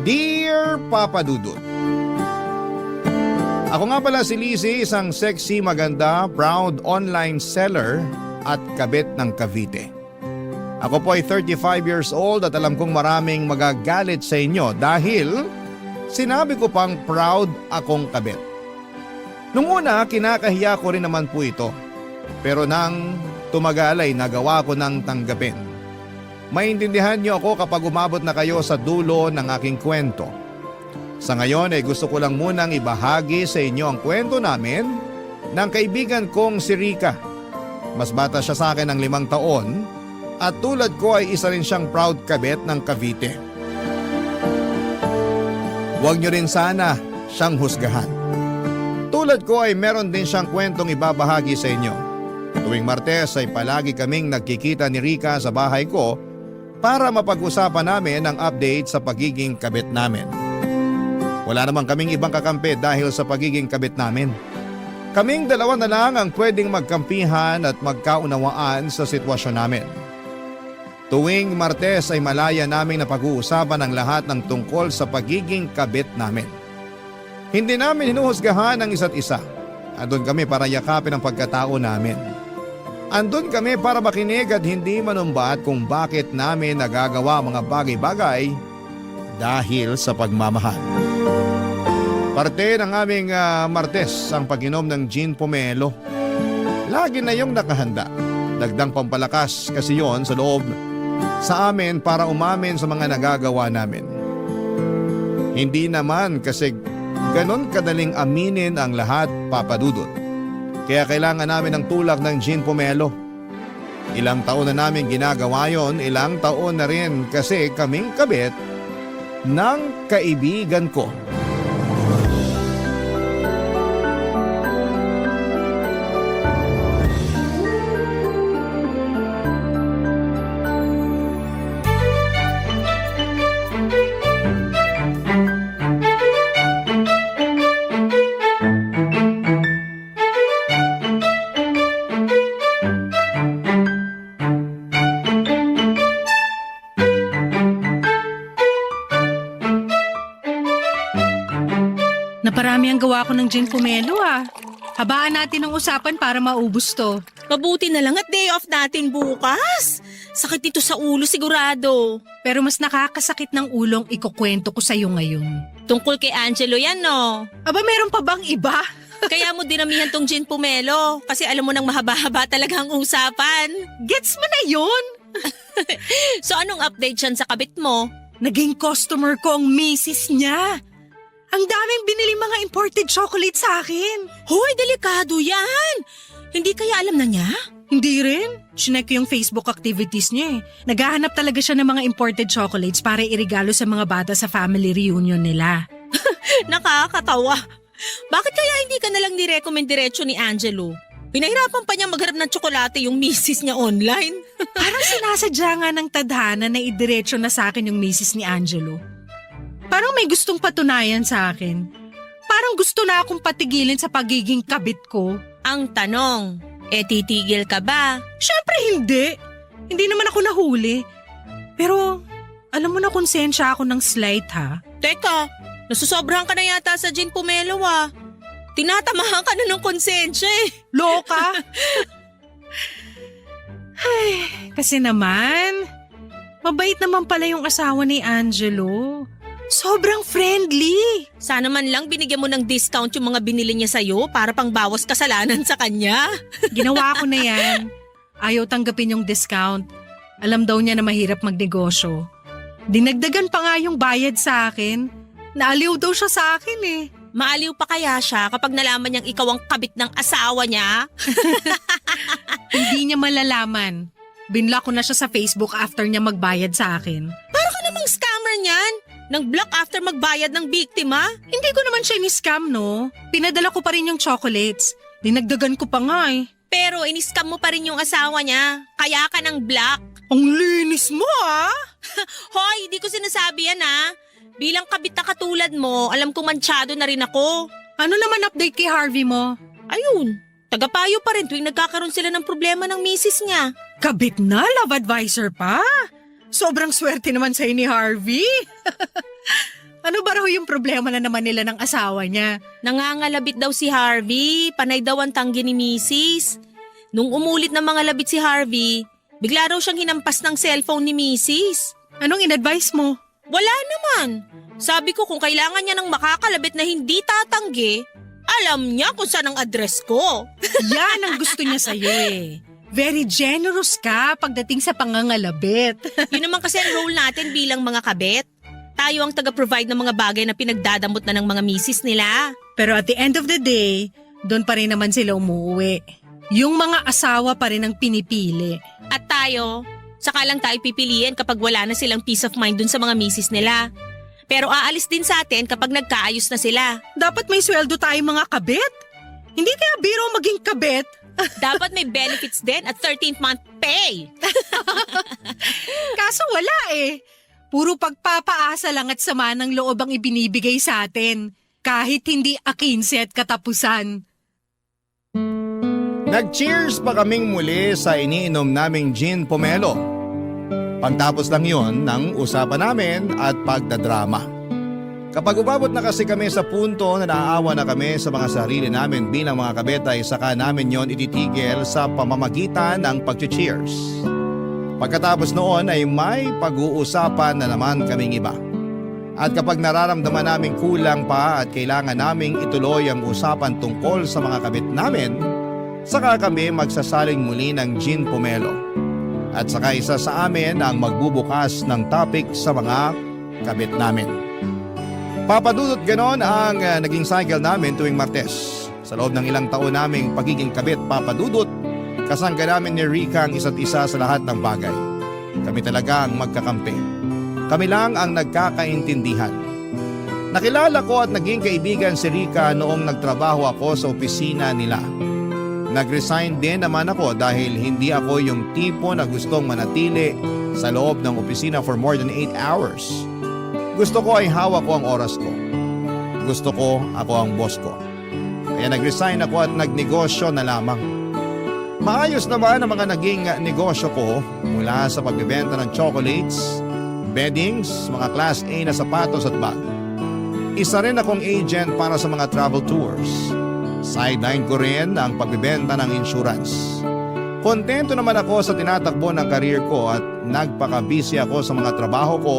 Dear Papa Dudut, ako nga pala si Lizzie, isang sexy, maganda, proud online seller at kabit ng Cavite. Ako po ay 35 years old at alam kong maraming magagalit sa inyo dahil sinabi ko pang proud akong kabit. Nung una, kinakahiya ko rin naman po ito. Pero nang tumagal ay nagawa ko ng tanggapin. Maintindihan niyo ako kapag umabot na kayo sa dulo ng aking kwento. Sa ngayon ay gusto ko lang munang ibahagi sa inyo ang kwento namin ng kaibigan kong si Rica. Mas bata siya sa akin ng 5 taon at tulad ko ay isa rin siyang proud kabit ng Cavite. Huwag niyo rin sana siyang husgahan. Tulad ko ay meron din siyang kwentong ibabahagi sa inyo. Tuwing Martes ay palagi kaming nagkikita ni Rica sa bahay ko para mapag-usapan namin ang update sa pagiging kabit namin. Wala naman kaming ibang kakampi dahil sa pagiging kabit namin. Kaming dalawa na lang ang pwedeng magkampihan at magkaunawaan sa sitwasyon namin. Tuwing Martes ay malaya naming napag-uusapan ang lahat ng tungkol sa pagiging kabit namin. Hindi namin hinuhusgahan ang isa't isa. Andun kami para yakapin ang pagkatao namin. Andun kami para makinig at hindi manumbat kung bakit namin nagagawa mga bagay-bagay dahil sa pagmamahal. Parte ng aming Martes ang pag-inom ng gin pomelo. Lagi na yung nakahanda. Dagdang pampalakas kasi yon sa loob sa amin para umamin sa mga nagagawa namin. Hindi naman kasi ganon kadaling aminin ang lahat, Papa Dudut. Kaya kailangan namin ng tulak ng gin pomelo. Ilang taon na namin ginagawa yon, ilang taon na rin kasi kaming kabit ng kaibigan ko. Naparami ang gawa ko ng gin pomelo Habaan natin ang usapan para maubos to. Mabuti na lang at day off natin bukas. Sakit ito sa ulo sigurado. Pero mas nakakasakit ng ulong ikukwento ko sa'yo ngayon. Tungkol kay Angelo yan, no? Aba, meron pa bang iba? Kaya mo dinamihan tong gin pomelo kasi alam mo nang mahaba-haba talaga ang usapan. Gets mo na yun? So anong update siyan sa kabit mo? Naging customer ko ang misis niya. Ang daming binili mga imported chocolate sa akin. Hoy, delikado yan. Hindi kaya alam na niya? Hindi rin. Chinek ko yung Facebook activities niya Naghahanap talaga siya ng mga imported chocolates para irigalo sa mga bata sa family reunion nila. Nakakatawa. Bakit kaya hindi ka nalang ni-recommend diretso ni Angelo? Pinahirapan pa niya maghanap ng tsokolate yung misis niya online. Parang sinasadya nga ng tadhana na idiretso na sa akin yung misis ni Angelo. Parang may gustong patunayan sa akin. Parang gusto na akong patigilin sa pagiging kabit ko. Ang tanong, titigil ka ba? Syempre hindi. Hindi naman ako nahuli. Pero alam mo na konsensya ako ng slight Teka, nasusobrahan ka na yata sa gin pomelo Tinatamahan ka na ng konsensya Loka? Ay, kasi naman, mabait naman pala yung asawa ni Angelo. Sobrang friendly. Sana man lang binigyan mo ng discount yung mga binili niya sa'yo para pang bawas kasalanan sa kanya. Ginawa ko na yan. Ayaw tanggapin yung discount. Alam daw niya na mahirap magnegosyo. Dinagdagan pa nga yung bayad sa akin. Naaliw daw siya sa akin Maaliw pa kaya siya kapag nalaman niyang ikaw ang kabit ng asawa niya? Hindi niya malalaman. Binlock ko na siya sa Facebook after niya magbayad sa akin. Para ka namang scammer niyan. Nang block after magbayad ng biktima? Hindi ko naman siya ni-scam, no? Pinadala ko pa rin yung chocolates. Dinagdagan ko pa nga Pero in-scam mo pa rin yung asawa niya. Kaya ka ng block. Ang linis mo Hoy, hindi ko sinasabi yan Bilang kabit na katulad mo, alam kong mansyado na rin ako. Ano naman update kay Harvey mo? Ayun, tagapayo pa rin tuwing nagkakaroon sila ng problema ng misis niya. Kabit na, love advisor pa? Sobrang swerte naman sa'yo ni Harvey. Ano ba raw yung problema na naman nila ng asawa niya? Nangangalabit daw si Harvey, panay daw ang tanggi ni Mrs. Nung umulit ng mga labit si Harvey, bigla raw siyang hinampas ng cellphone ni Mrs. Anong in-advise mo? Wala naman. Sabi ko kung kailangan niya ng makakalabit na hindi tatanggi, alam niya kung saan ang address ko. Yan ang gusto niya sa'yo eh. Very generous ka pagdating sa pangangalabit. Yun naman kasi ang role natin bilang mga kabit. Tayo ang taga-provide ng mga bagay na pinagdadamot na ng mga misis nila. Pero at the end of the day, doon pa rin naman sila umuwi. Yung mga asawa pa rin ang pinipili. At tayo, saka lang tayo pipiliin kapag wala na silang peace of mind dun sa mga misis nila. Pero aalis din sa atin kapag nagkaayos na sila. Dapat may sweldo tayo mga kabit. Hindi kaya biro maging kabit. Dapat may benefits din at 13th month pay. Kaso wala eh. Puro pagpapaasa lang at sama ng loob ang ibinibigay sa atin. Kahit hindi A15 at katapusan. Nag-cheers pa kaming muli sa iniinom naming gin pomelo. Pagtapos lang yon ng usapan namin at pagdadrama. Kapag umabot na kasi kami sa punto na naaawa na kami sa mga sarili namin bilang mga kabet ay saka namin yon ititigil sa pamamagitan ng pag-cheers. Pagkatapos noon ay may pag-uusapan na naman kaming iba. At kapag nararamdaman namin kulang pa at kailangan naming ituloy ang usapan tungkol sa mga kabit namin, saka kami magsasaling muli ng gin pomelo. At saka isa sa amin ang magbubukas ng topic sa mga kabit namin. Papadudot ganon ang naging cycle namin tuwing Martes. Sa loob ng ilang taon naming pagiging kabit papadudot, kasangga namin ni Rika ang isa't isa sa lahat ng bagay. Kami talaga ang magkakampi. Kami lang ang nagkakaintindihan. Nakilala ko at naging kaibigan si Rika noong nagtrabaho ako sa opisina nila. Nag-resign din naman ako dahil hindi ako yung tipo na gustong manatili sa loob ng opisina for more than 8 hours. Gusto ko ay hawak ko ang oras ko. Gusto ko ako ang boss ko. Kaya nag-resign ako at nagnegosyo na lamang. Maayos naman ang mga naging negosyo ko mula sa pagbebenta ng chocolates, beddings, mga class A na sapatos at bag. Isa rin akong agent para sa mga travel tours. Sideline ko rin ang pagbebenta ng insurance. Kontento naman ako sa tinatakbo ng career ko at nagpaka-busy ako sa mga trabaho ko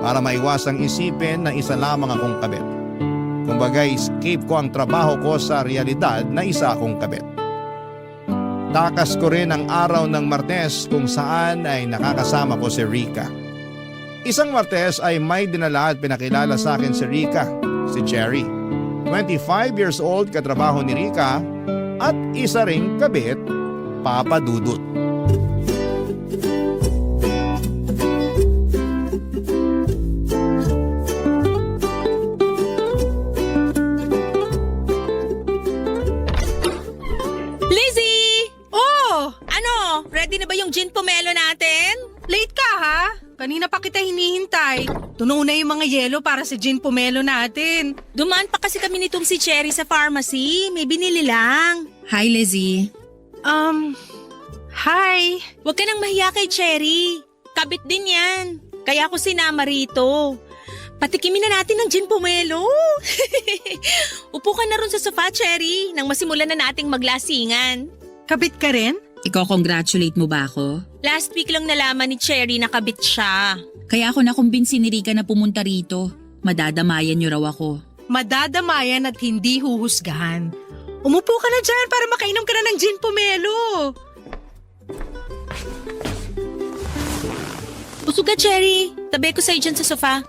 para maiwasang isipin na isa lamang akong kabit. Kumbaga, escape ko ang trabaho ko sa realidad na isa akong kabit. Takas ko rin ang araw ng Martes kung saan ay nakakasama ko si Rika. Isang Martes ay may dinala at pinakilala sa akin si Rika, si Cherry. 25 years old katrabaho ni Rika at isa ring kabit, Papa Dudut. Lizzie! Oh! Ano? Ready na ba yung gin pomelo natin? Late ka ha? Kanina pa kita hinihintay. Tunaw na yung mga yelo para sa gin pomelo natin. Dumaan pa kasi kami nitong si Cherry sa pharmacy. May binili lang. Hi, Lizzie. Hi. Huwag ka nang mahiya kay Cherry. Kabit din yan. Kaya ako sinama rito. Patikimin na natin ng gin pomelo. Upo ka na ron sa sofa, Cherry, nang masimulan na nating maglasingan. Kabit ka rin? Iko-congratulate mo ba ako? Last week lang nalaman ni Cherry na kabit siya. Kaya ako nakumbinsi ni Rika na pumunta rito. Madadamayan niyo raw ako. Madadamayan at hindi huhusgahan. Umupo ka na dyan para makainom ka na ng gin pomelo. Busog ka, Cherry. Tabi ko sa'yo dyan sa sofa.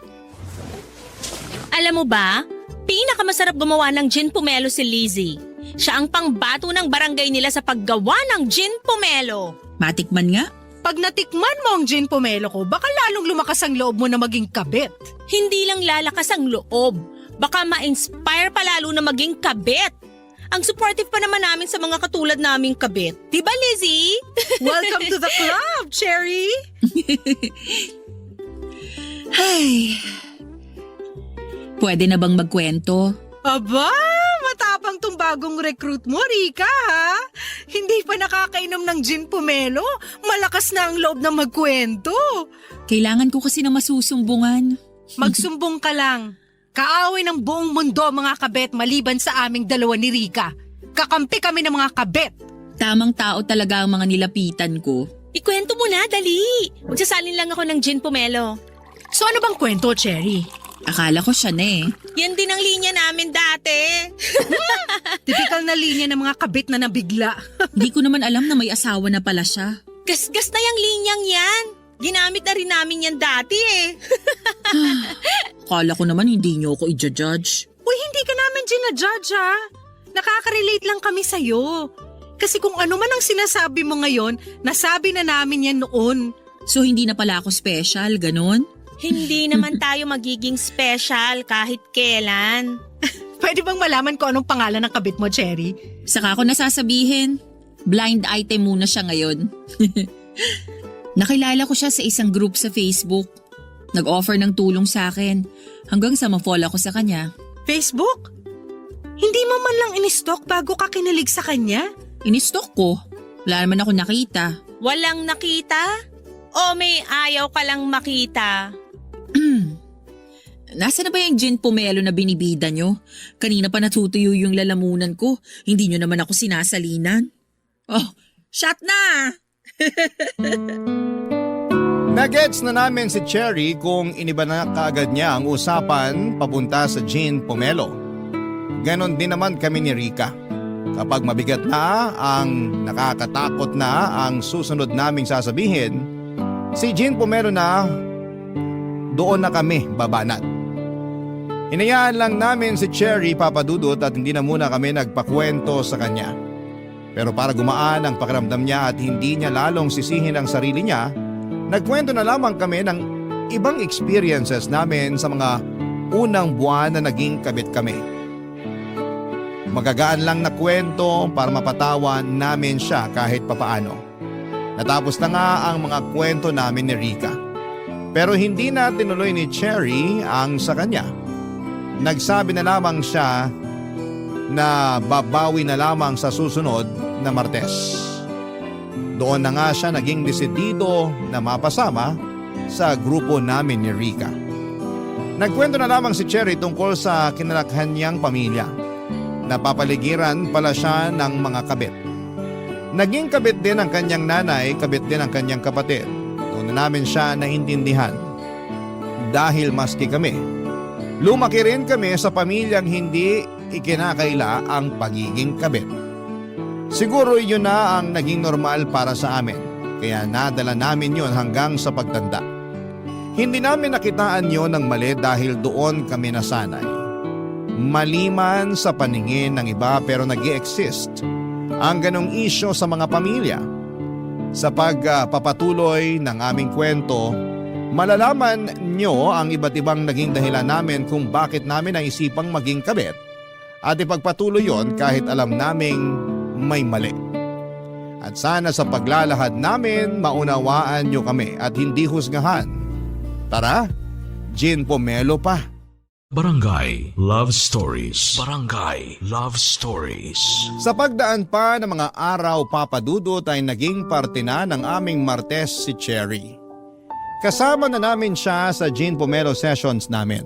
Alam mo ba, pinakamasarap gumawa ng gin pomelo si Lizzie. Siya ang pangbato ng barangay nila sa paggawa ng gin pomelo. Matikman nga. Pag natikman mo ang gin pomelo ko, baka lalong lumakas ang loob mo na maging kabit. Hindi lang lalakas ang loob, baka ma-inspire pa lalo na maging kabit. Ang supportive pa naman namin sa mga katulad naming kabit. Diba, Lizzie? Welcome to the club, Cherry! Ay. Pwede na bang magkwento? Aba, matapang tong bagong recruit mo, Rika, ha? Hindi pa nakakainom ng gin pomelo, malakas na ang loob na magkwento. Kailangan ko kasi na masusumbungan. Magsumbong ka lang. Kaaway ng buong mundo mga kabet maliban sa aming dalawa ni Rika. Kakampi kami ng mga kabet. Tamang tao talaga ang mga nilapitan ko. Ikwento mo na, dali. Magsasalin lang ako ng gin pomelo. So ano bang kwento, Cherry? Akala ko siya na eh. Yan din ang linya namin dati. Typical na linya ng mga kabet na nabigla. Hindi ko naman alam na may asawa na pala siya. Gasgas na yung linyang yan. Ginamit na rin namin yan dati eh. Akala ko naman hindi niyo ako i-judge. Uy, hindi ka namin ginajudge ha. Nakaka-relate lang kami sa'yo. Kasi kung ano man ang sinasabi mo ngayon, nasabi na namin yan noon. So hindi na pala ako special, ganon? Hindi naman tayo magiging special kahit kailan. Pwede bang malaman ko anong pangalan ng kabit mo, Cherry? Saka ko nasasabihin, blind item muna siya ngayon. Nakilala ko siya sa isang group sa Facebook. Nag-offer ng tulong sa akin hanggang sa ma-fall ako sa kanya. Facebook? Hindi mo man lang in-stalk bago ka kinalig sa kanya? Inistalk ko. Wala naman ako nakita. Walang nakita? O may ayaw ka lang makita? Nasaan na ba yung gin pomelo na binibida nyo? Kanina pa natutuyo yung lalamunan ko. Hindi nyo naman ako sinasalinan. Oh, shot na! Nagets na namin si Cherry kung iniba na kaagad niya ang usapan papunta sa gin pomelo. Ganon din naman kami ni Rika. Kapag mabigat na ang nakakatakot na ang susunod naming sasabihin, si gin pomelo na doon na kami babanat. Hinayaan lang namin si Cherry papadudot at hindi na muna kami nagpakwento sa kanya. Pero para gumaan ang pakiramdam niya at hindi niya lalong sisihin ang sarili niya, nagkwento na lamang kami ng ibang experiences namin sa mga unang buwan na naging kabit kami. Magagaan lang na kwento para mapatawa namin siya kahit papaano. Natapos na nga ang mga kwento namin ni Rika. Pero hindi na tinuloy ni Cherry ang sa kanya. Nagsabi na lamang siya na babawi na lamang sa susunod na Martes. Doon na nga siya naging desidido na mapasama sa grupo namin ni Rika. Nagkwento na lamang si Cherry tungkol sa kinalakhan niyang pamilya. Napapaligiran pala siya ng mga kabit. Naging kabit din ang kanyang nanay, kabit din ang kanyang kapatid. Doon na namin siya naintindihan. Dahil maski kami, lumaki rin kami sa pamilyang hindi ikinakaila ang pagiging kabit. Siguro yun na ang naging normal para sa amin, kaya nadala namin yun hanggang sa pagtanda. Hindi namin nakitaan yun ng mali dahil doon kami nasanay. Mali man sa paningin ng iba pero nag-i-exist ang ganong isyo sa mga pamilya. Sa pagpapatuloy ng aming kwento, malalaman nyo ang iba't ibang naging dahilan namin kung bakit namin naisipang maging kabit at ipagpatuloy yon kahit alam naming may mali. At sana sa paglalahad namin maunawaan nyo kami at hindi husgahan. Tara, gin pomelo pa. Barangay Love Stories. Barangay Love Stories. Sa pagdaan pa ng mga araw papadudot ay naging parte na ng aming Martes si Cherry. Kasama na namin siya sa gin pomelo sessions namin.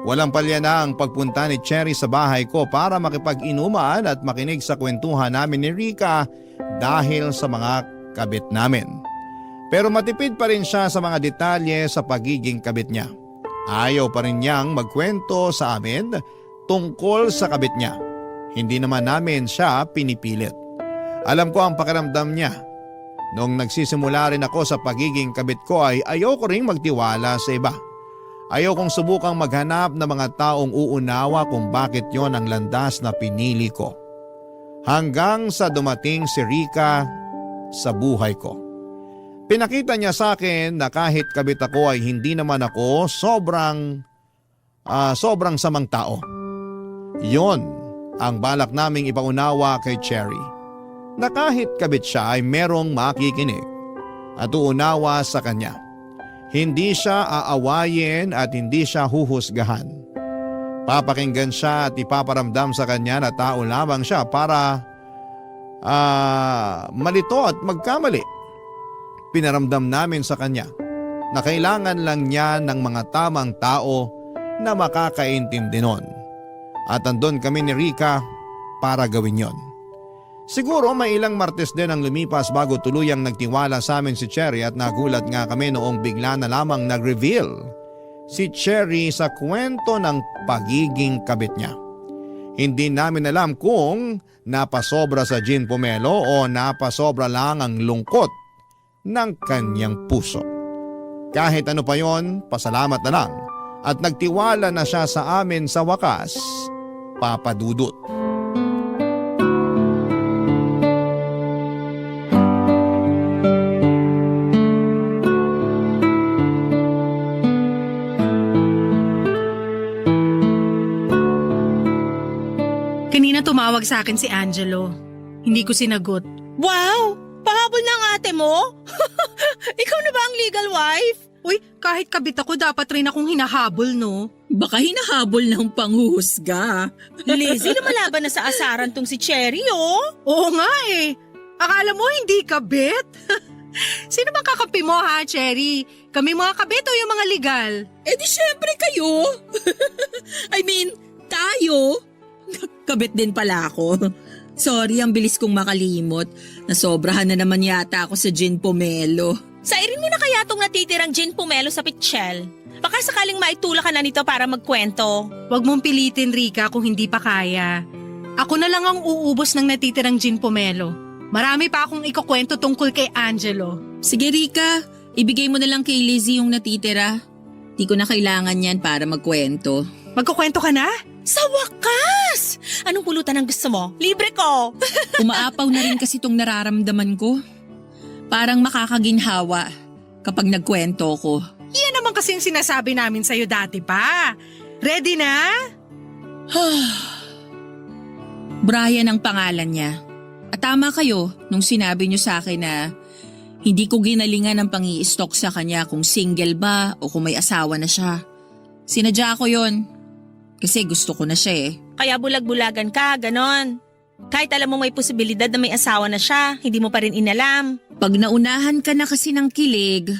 Walang palya na ang pagpunta ni Cherry sa bahay ko para makipag-inuman at makinig sa kwentuhan namin ni Rika dahil sa mga kabit namin. Pero matipid pa rin siya sa mga detalye sa pagiging kabit niya. Ayaw pa rin niyang magkwento sa amin tungkol sa kabit niya. Hindi naman namin siya pinipilit. Alam ko ang pakiramdam niya. Noong nagsisimula rin ako sa pagiging kabit ko ay ayaw ko ring magtiwala sa iba. Ayaw kong subukang maghanap ng mga taong uunawa kung bakit yon ang landas na pinili ko. Hanggang sa dumating si Rika sa buhay ko. Pinakita niya sa akin na kahit kabit ako ay hindi naman ako sobrang samang tao. Yon ang balak naming ipaunawa kay Cherry. Na kahit kabit siya ay merong makikinig at uunawa sa kanya. Hindi siya aawayin at hindi siya huhusgahan. Papakinggan siya at ipaparamdam sa kanya na tao lamang siya para malito at magkamali. Pinaramdam namin sa kanya na kailangan lang niya ng mga tamang tao na makakaintindi nun. At andun kami ni Rica para gawin yon. Siguro may ilang Martes din ang lumipas bago tuluyang nagtiwala sa amin si Cherry at nagulat nga kami noong bigla na lamang nag-reveal si Cherry sa kwento ng pagiging kabit niya. Hindi namin alam kung napasobra sa gin pomelo o napasobra lang ang lungkot ng kanyang puso. Kahit ano pa yon, pasalamat na lang at nagtiwala na siya sa amin sa wakas, Papa Dudut. Kanina tumawag sa akin si Angelo. Hindi ko sinagot. Wow! Pahabol ng ate mo? Ikaw na ba ang legal wife? Uy, kahit kabit ako, dapat rin akong hinahabol, no? Baka hinahabol ng panghuhusga. Lizzie, lumalaban na sa asaran tong si Cherry, oh. Oo nga eh. Akala mo hindi kabit? Sino bang kakampi mo ha, Cherry? Kami mga kabit o yung mga legal? Eh di syempre kayo. I mean, tayo. Kabit din pala ako. Sorry, ang bilis kong makalimot. Nasobrahan na naman yata ako sa gin pomelo. Sairin mo na kaya tong natitirang gin pomelo sa pitchel. Baka sakaling maitula ka na nito para magkwento. Huwag mong pilitin, Rica, kung hindi pa kaya. Ako na lang ang uubos ng natitirang gin pomelo. Marami pa akong ikukwento tungkol kay Angelo. Sige Rica, ibigay mo na lang kay Lizzie yung natitira. Di ko na kailangan yan para magkwento. Magkukwento ka na? Sa wakas! Anong pulutan ang gusto mo? Libre ko! Umaapaw na rin kasi itong nararamdaman ko. Parang makakaginhawa kapag nagkwento ko. Yan naman kasi yung sinasabi namin sa'yo dati pa. Ready na? Brian ang pangalan niya. At tama kayo nung sinabi niyo sa akin na hindi ko ginalingan ang pang-i-stalk sa kanya kung single ba o kung may asawa na siya. Sinadya ko yon kasi gusto ko na siya eh. Kaya bulag-bulagan ka, ganon. Kahit alam mo may posibilidad na may asawa na siya, hindi mo pa rin inalam. Pag naunahan ka na kasi ng kilig,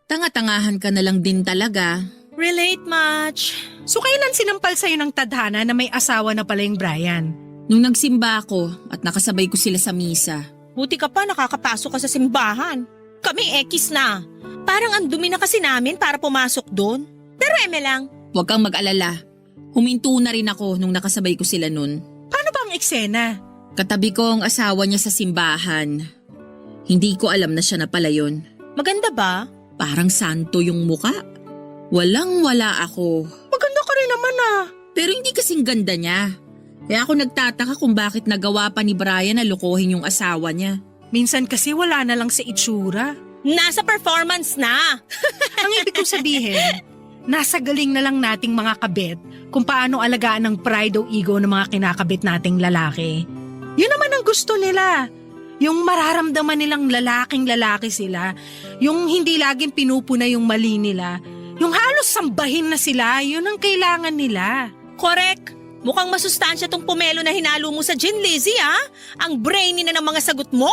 tanga-tangahan ka na lang din talaga. Relate much. So kailan sinampal sa'yo ng tadhana na may asawa na pala yung Brian? Nung nagsimba ako at nakasabay ko sila sa misa. Buti ka pa nakakapasok ka sa simbahan. Kami ekis na. Parang ang dumi na kasi namin para pumasok doon. Pero eme lang. Huwag kang mag-alala. Huminto na rin ako nung nakasabay ko sila nun. Paano ba ang eksena? Katabi ko ang asawa niya sa simbahan. Hindi ko alam na siya na pala yun. Maganda ba? Parang santo yung muka. Walang-wala ako. Maganda ka rin naman ah. Pero hindi kasing ganda niya. Kaya ako nagtataka kung bakit nagawa pa ni Brian na lokohin yung asawa niya. Minsan kasi wala na lang sa itsura. Nasa performance na. Ang ibig kong sabihin, nasa galing na lang nating mga kabit kung paano alagaan ng pride o ego ng mga kinakabit nating lalaki. Yun naman ang gusto nila. Yung mararamdaman nilang lalaking lalaki sila. Yung hindi laging pinupuna yung mali nila. Yung halos sambahin na sila, yun ang kailangan nila. Correct. Mukhang masustansya tong pomelo na hinalo mo sa gin, Lizzie, ha? Ang brainy na ng mga sagot mo.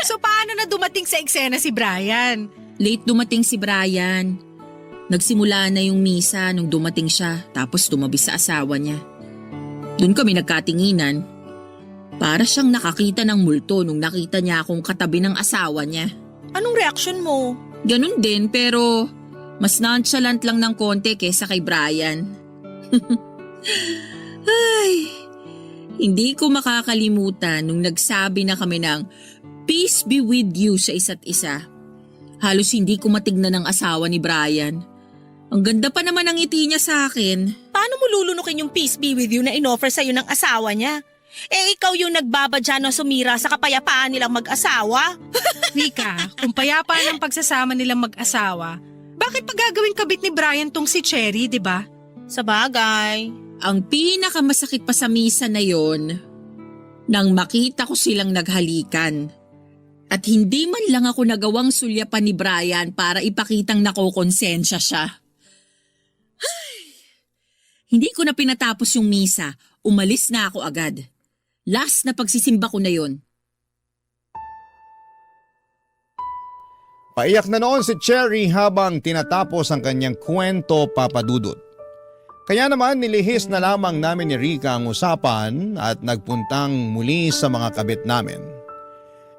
So paano na dumating sa eksena si Brian? Late dumating si Brian. Nagsimula na yung misa nung dumating siya tapos tumabi sa asawa niya. Doon kami nagkatinginan. Para siyang nakakita ng multo nung nakita niya akong katabi ng asawa niya. Anong reaction mo? Ganun din pero mas nonchalant lang ng konti kesa kay Brian. Ay, hindi ko makakalimutan nung nagsabi na kami ng peace be with you sa isa't isa. Halos hindi ko matignan ang asawa ni Brian. Ang ganda pa naman ng ngiti niya sa akin. Paano mo lulunukin yung peace be with you na inoffer sa'yo ng asawa niya? Eh ikaw yung nagbabadya na sumira sa kapayapaan nilang mag-asawa? Mika, kung payapaan ang pagsasama nilang mag-asawa, bakit pa gagawing kabit ni Brian tong si Cherry, di ba? Sa bagay. Ang pinakamasakit pa sa misa na yon, nang makita ko silang naghalikan. At hindi man lang ako nagawang sulyapan ni Brian para ipakitang nakokonsensya siya. Ay, hindi ko na pinatapos yung misa, umalis na ako agad. Last na pagsisimba ko na yon. Paiyak na noon si Cherry habang tinatapos ang kanyang kwento, Papa Dudut. Kaya naman nilihis na lamang namin ni Rica ang usapan at nagpuntang muli sa mga kabit namin.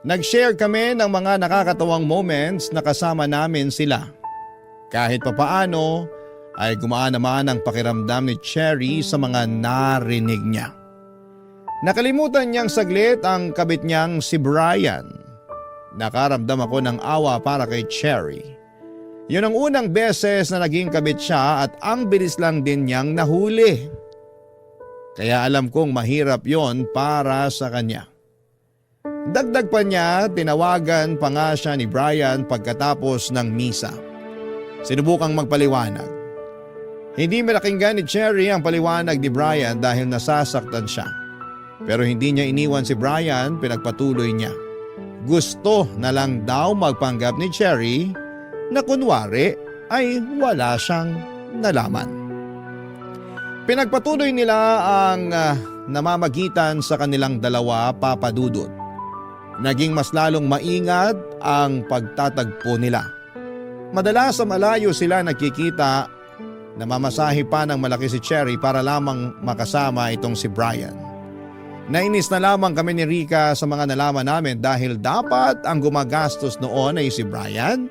Nag-share kami ng mga nakakatawang moments na kasama namin sila. Kahit papaano ay gumaan naman ang pakiramdam ni Cherry sa mga narinig niya. Nakalimutan niyang saglit ang kabit niyang si Brian. Nakaramdam ako ng awa para kay Cherry. Yun ang unang beses na naging kabit siya at ang bilis lang din niyang nahuli. Kaya alam kong mahirap yon para sa kanya. Dagdag pa niya, tinawagan pa nga siya ni Brian pagkatapos ng misa. Sinubukang magpaliwanag. Hindi malakinggan ni Cherry ang paliwanag ni Brian dahil nasasaktan siya. Pero hindi niya iniwan si Brian, pinagpatuloy niya. Gusto na lang daw magpanggap ni Cherry na kunwari ay wala siyang nalaman. Pinagpatuloy nila ang namamagitan sa kanilang dalawa, Papa Dudut. Naging mas lalong maingat ang pagtatagpo nila. Madalas sa malayo sila nakikita, namamasahe pa ng malaki si Cherry para lamang makasama itong si Brian. Nainis na lamang kami ni Rica sa mga nalaman namin dahil dapat ang gumagastos noon ay si Brian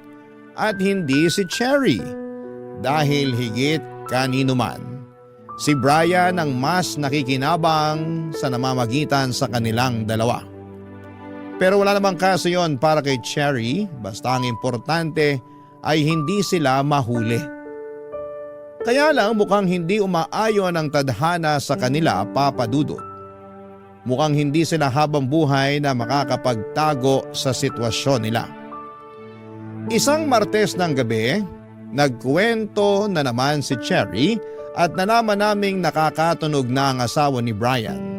at hindi si Cherry. Dahil higit kanino man, si Brian ang mas nakikinabang sa namamagitan sa kanilang dalawa. Pero wala namang kaso yon para kay Cherry, basta ang importante ay hindi sila mahuli. Kaya lang mukhang hindi umaayon ang tadhana sa kanila, Papa Dudut. Mukhang hindi sila habang buhay na makakapagtago sa sitwasyon nila. Isang Martes ng gabi, nagkwento na naman si Cherry at nalaman naming nakakatunog na ang asawa ni Brian.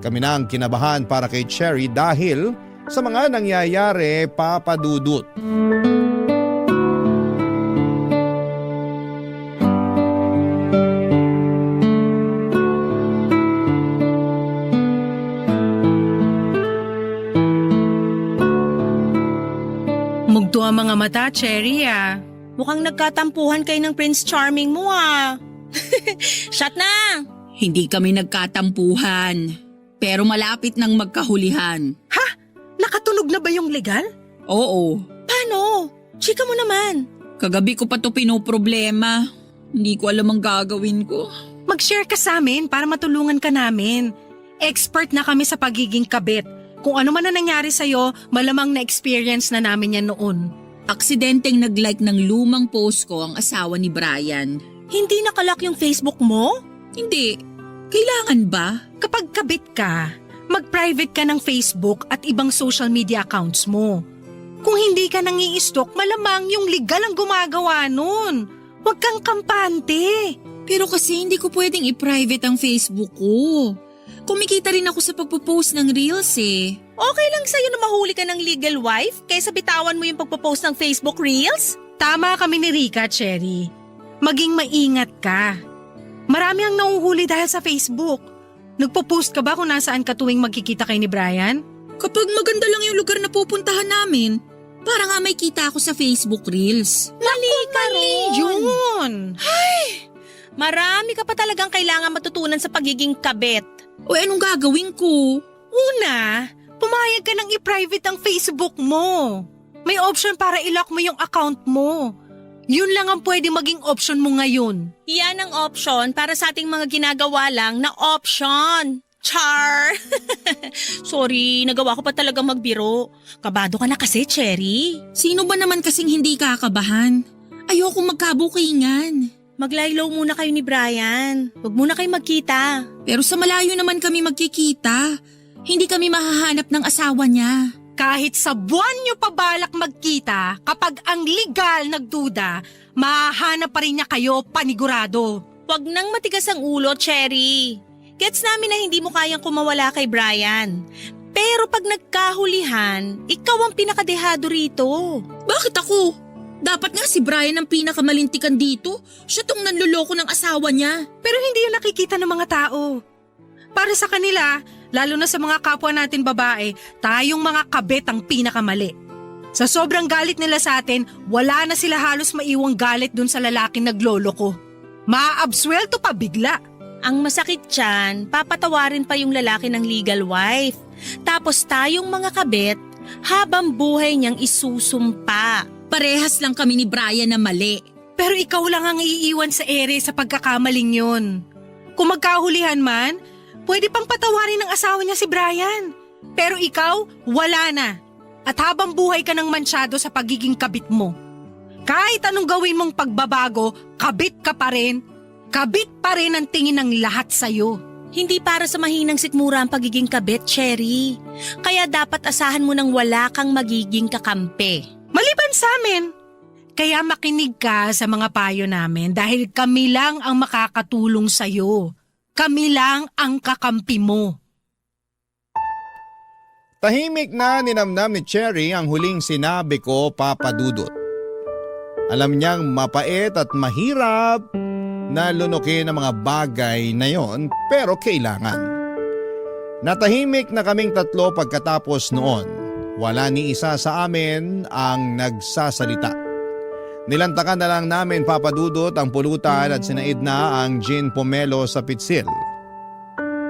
Kami na ang kinabahan para kay Cherry dahil sa mga nangyayari, Papa Dudut. Mugto ang mga mata, Cherry Mukhang nagkatampuhan kayo ng Prince Charming mo Shut na! Hindi kami nagkatampuhan, pero malapit nang magkahulihan. Ha? Nakatunog na ba yung legal? Oo, Paano? Chika mo naman. kagabi ko pa to pinoproblema. Hindi ko alam ang gagawin ko. Mag-share ka sa amin para matulungan ka namin. Expert na kami sa pagiging kabit. Kung ano man na nangyari sa'yo, malamang na-experience na namin yan noon. Aksidenteng nag-like ng lumang post ko ang asawa ni Brian. Hindi nakalak yung Facebook mo? Hindi. Kailangan ba? Kapag kabit ka, mag-private ka ng Facebook at ibang social media accounts mo. Kung hindi ka nang i-stalk, malamang yung legal ang gumagawa nun. Huwag kang kampante. Pero kasi hindi ko pwedeng i-private ang Facebook ko. Kumikita rin ako sa pagpo-post ng reels Okay lang sa'yo na mahuli ka ng legal wife kaysa bitawan mo yung pagpo-post ng Facebook Reels? Tama kami ni Rica, Cherry. Maging maingat ka. Marami ang nahuhuli dahil sa Facebook. Nagpo-post ka ba kung nasaan ka tuwing magkikita kay ni Brian? Kapag maganda lang yung lugar na pupuntahan namin, para nga may kita ako sa Facebook Reels. Mali ka ron. Yun! Marami ka pa talagang kailangan matutunan sa pagiging kabit. O anong gagawin ko? Una, pumayag ka nang i-private ang Facebook mo. May option para i-lock mo yung account mo. Yun lang ang pwede maging option mo ngayon. Yan ang option para sa ating mga ginagawa lang na option. Char! Sorry, nagawa ko pa talagang magbiro. Kabado ka na kasi, Cherry. Sino ba naman kasing hindi kakabahan? Ayoko magkabukingan. Maglaylo muna kayo ni Brian. Huwag muna kayo magkita. Pero sa malayo naman kami magkikita. Hindi kami mahahanap ng asawa niya. Kahit sa buwan nyo pa balak magkita, kapag ang legal nagduda, mahahanap pa rin niya kayo panigurado. Huwag nang matigas ang ulo, Cherry. Gets namin na hindi mo kayang kumawala kay Brian. Pero pag nagkahulihan, ikaw ang pinakadehado rito. Bakit ako? Dapat nga si Brian ang pinakamalintikan dito. Siya tong nanluloko ng asawa niya. Pero hindi yun nakikita ng mga tao. Para sa kanila, lalo na sa mga kapwa natin babae, tayong mga kabit ang pinakamali. Sa sobrang galit nila sa atin, wala na sila halos maiwang galit dun sa lalaking naglolo ko. Maaabswelto pa bigla. Ang masakit dyan, papatawarin pa yung lalaki ng legal wife. Tapos tayong mga kabit, habang buhay niyang isusumpa. Parehas lang kami ni Brian na mali. Pero ikaw lang ang iiwan sa ere sa pagkakamaling yun. Kung magkahulihan man, pwede pang patawarin ng asawa niya si Brian. Pero ikaw, wala na. At habang buhay ka ng mansyado sa pagiging kabit mo. Kahit anong gawin mong pagbabago, kabit ka pa rin. Kabit pa rin ang tingin ng lahat sa'yo. Hindi para sa mahinang sikmura ang pagiging kabit, Cherry. Kaya dapat asahan mo nang wala kang magiging kakampi. Maliban sa amin. Kaya makinig ka sa mga payo namin dahil kami lang ang makakatulong sa'yo. Kami lang ang kakampi mo. Tahimik na ninamnam ni Cherry ang huling sinabi ko, Papa Dudut. Alam niyang mapait at mahirap na lunukin ang mga bagay na yon, pero kailangan. Natahimik na kaming tatlo pagkatapos noon. Wala ni isa sa amin ang nagsasalita. Nilantakan na lang namin, Papa Dudut, ang pulutan at sinaid na ang gin pomelo sa pitsil.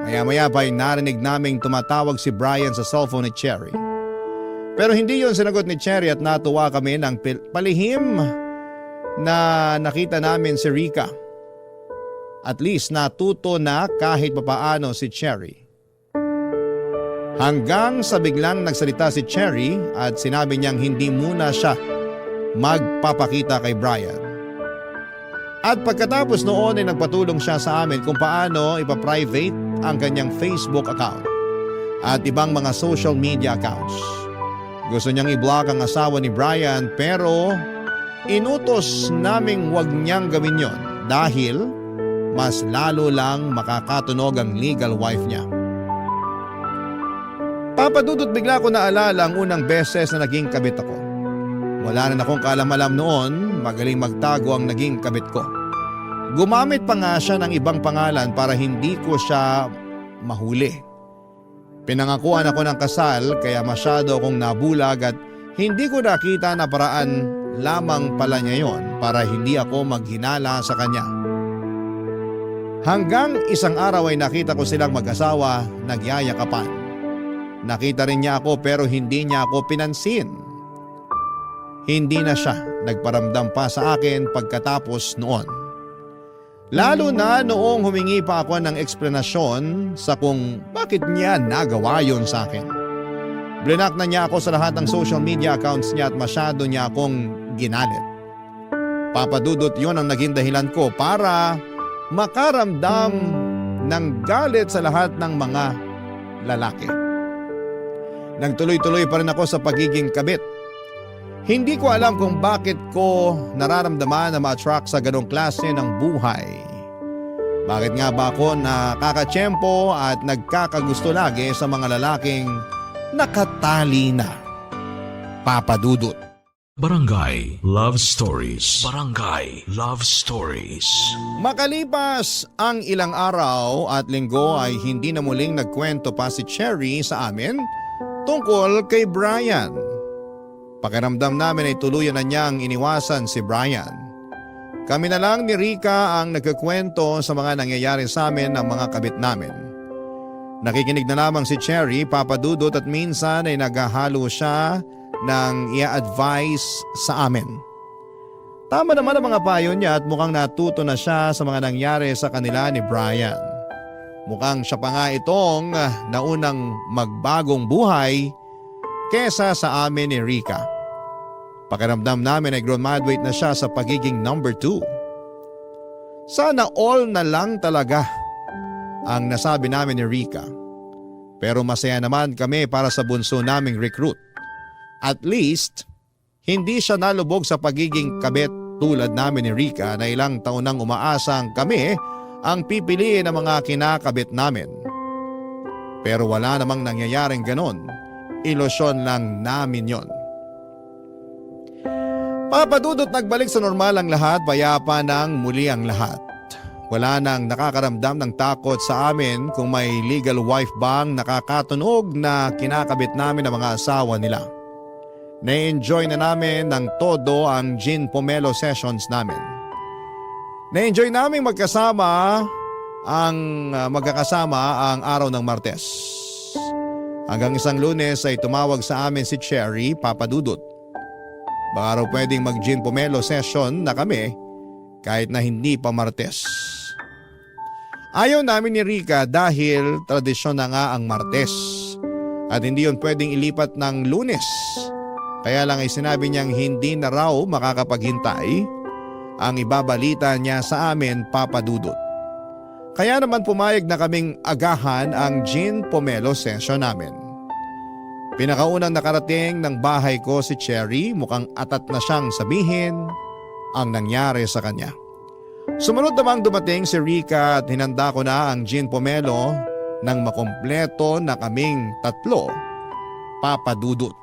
Maya-maya pa'y narinig naming tumatawag si Brian sa cellphone ni Cherry. Pero hindi yon sinagot ni Cherry at natuwa kami ng palihim na nakita namin si Rika. At least natuto na kahit papaano si Cherry. Hanggang sa biglang nagsalita si Cherry at sinabi niyang hindi muna siya magpapakita kay Brian. At pagkatapos noon ay nagpatulong siya sa amin kung paano ipaprivate ang kanyang Facebook account at ibang mga social media accounts. Gusto niyang i-block ang asawa ni Brian pero inutos naming wag niyang gawin yon dahil mas lalo lang makakatunog ang legal wife niya. Papadudot bigla ko naalala ang unang beses na naging kabit ako. Wala na akong kaalam-alam noon, magaling magtago ang naging kabit ko. Gumamit pa nga siya ng ibang pangalan para hindi ko siya mahuli. Pinangakuan ako ng kasal kaya masyado akong nabulag at hindi ko nakita na paraan lamang pala niya yon para hindi ako maghinala sa kanya. Hanggang isang araw ay nakita ko silang mag-asawa nagyayakapan. Nakita rin niya ako pero hindi niya ako pinansin. Hindi na siya nagparamdam pa sa akin pagkatapos noon. Lalo na noong humingi pa ako ng eksplanasyon sa kung bakit niya nagawa yon sa akin. Blinak na niya ako sa lahat ng social media accounts niya at masyado niya akong ginalit. Papadudot yon ang naging dahilan ko para makaramdam ng galit sa lahat ng mga lalaki. Nagtuloy-tuloy pa rin ako sa pagiging kabit. Hindi ko alam kung bakit ko nararamdaman na ma-attract sa ganong klase ng buhay. Bakit nga ba ako nakakatsyempo at nagkakagusto lagi sa mga lalaking nakatali na? Papadudot. Barangay Love Stories. Barangay Love Stories. Makalipas ang ilang araw at linggo ay hindi na muling nagkwento pa si Cherry sa amin tungkol kay Brian. Pakiramdam namin ay tuluyan na niyang iniwasan si Brian. Kami na lang ni Rika ang nagkukwento sa mga nangyayari sa amin ng mga kabit namin. Nakikinig na lamang si Cherry, Papadudot, at minsan ay naghahalo siya ng i-advise sa amin. Tama naman ang mga payo niya at mukhang natuto na siya sa mga nangyari sa kanila ni Brian. Mukhang siya pa nga itong naunang magbagong buhay kesa sa amin ni Rika. Pakiramdam namin ay graduate na siya sa pagiging number 2. Sana all na lang talaga ang nasabi namin ni Rika. Pero masaya naman kami para sa bunso naming recruit. At least, hindi siya nalubog sa pagiging kabit tulad namin ni Rika na ilang taon nang umaasang kami ang pipiliin ng mga kinakabit namin. Pero wala namang nangyayaring ganon. Ilusyon lang namin yon. Papadudot nagbalik sa normal ang lahat, payapa nang muli ang lahat. Wala nang nakakaramdam ng takot sa amin kung may legal wife bang nakakatunog na kinakabit namin ang mga asawa nila. Na-enjoy na namin ng todo ang Gin Pomelo sessions namin. Na-enjoy namin magkakasama ang araw ng Martes. Hanggang isang Lunes ay tumawag sa amin si Cherry, Papa Dudut. Baka raw pwedeng mag-Gin Pomelo session na kami kahit na hindi pa Martes. Ayaw namin ni Rica dahil tradisyon na nga ang Martes at hindi yun pwedeng ilipat ng Lunes. Kaya lang ay sinabi niyang hindi na raw makakapaghintay ang ibabalita niya sa amin, Papa Dudut. Kaya naman pumayag na kaming agahan ang Gin Pomelo session namin. Pinakaunang nakarating ng bahay ko si Cherry, mukhang atat na siyang sabihin ang nangyari sa kanya. Sumunod namang dumating si Rica at hinanda ko na ang Gin Pomelo nang makumpleto na kaming tatlo, Papa Dudut.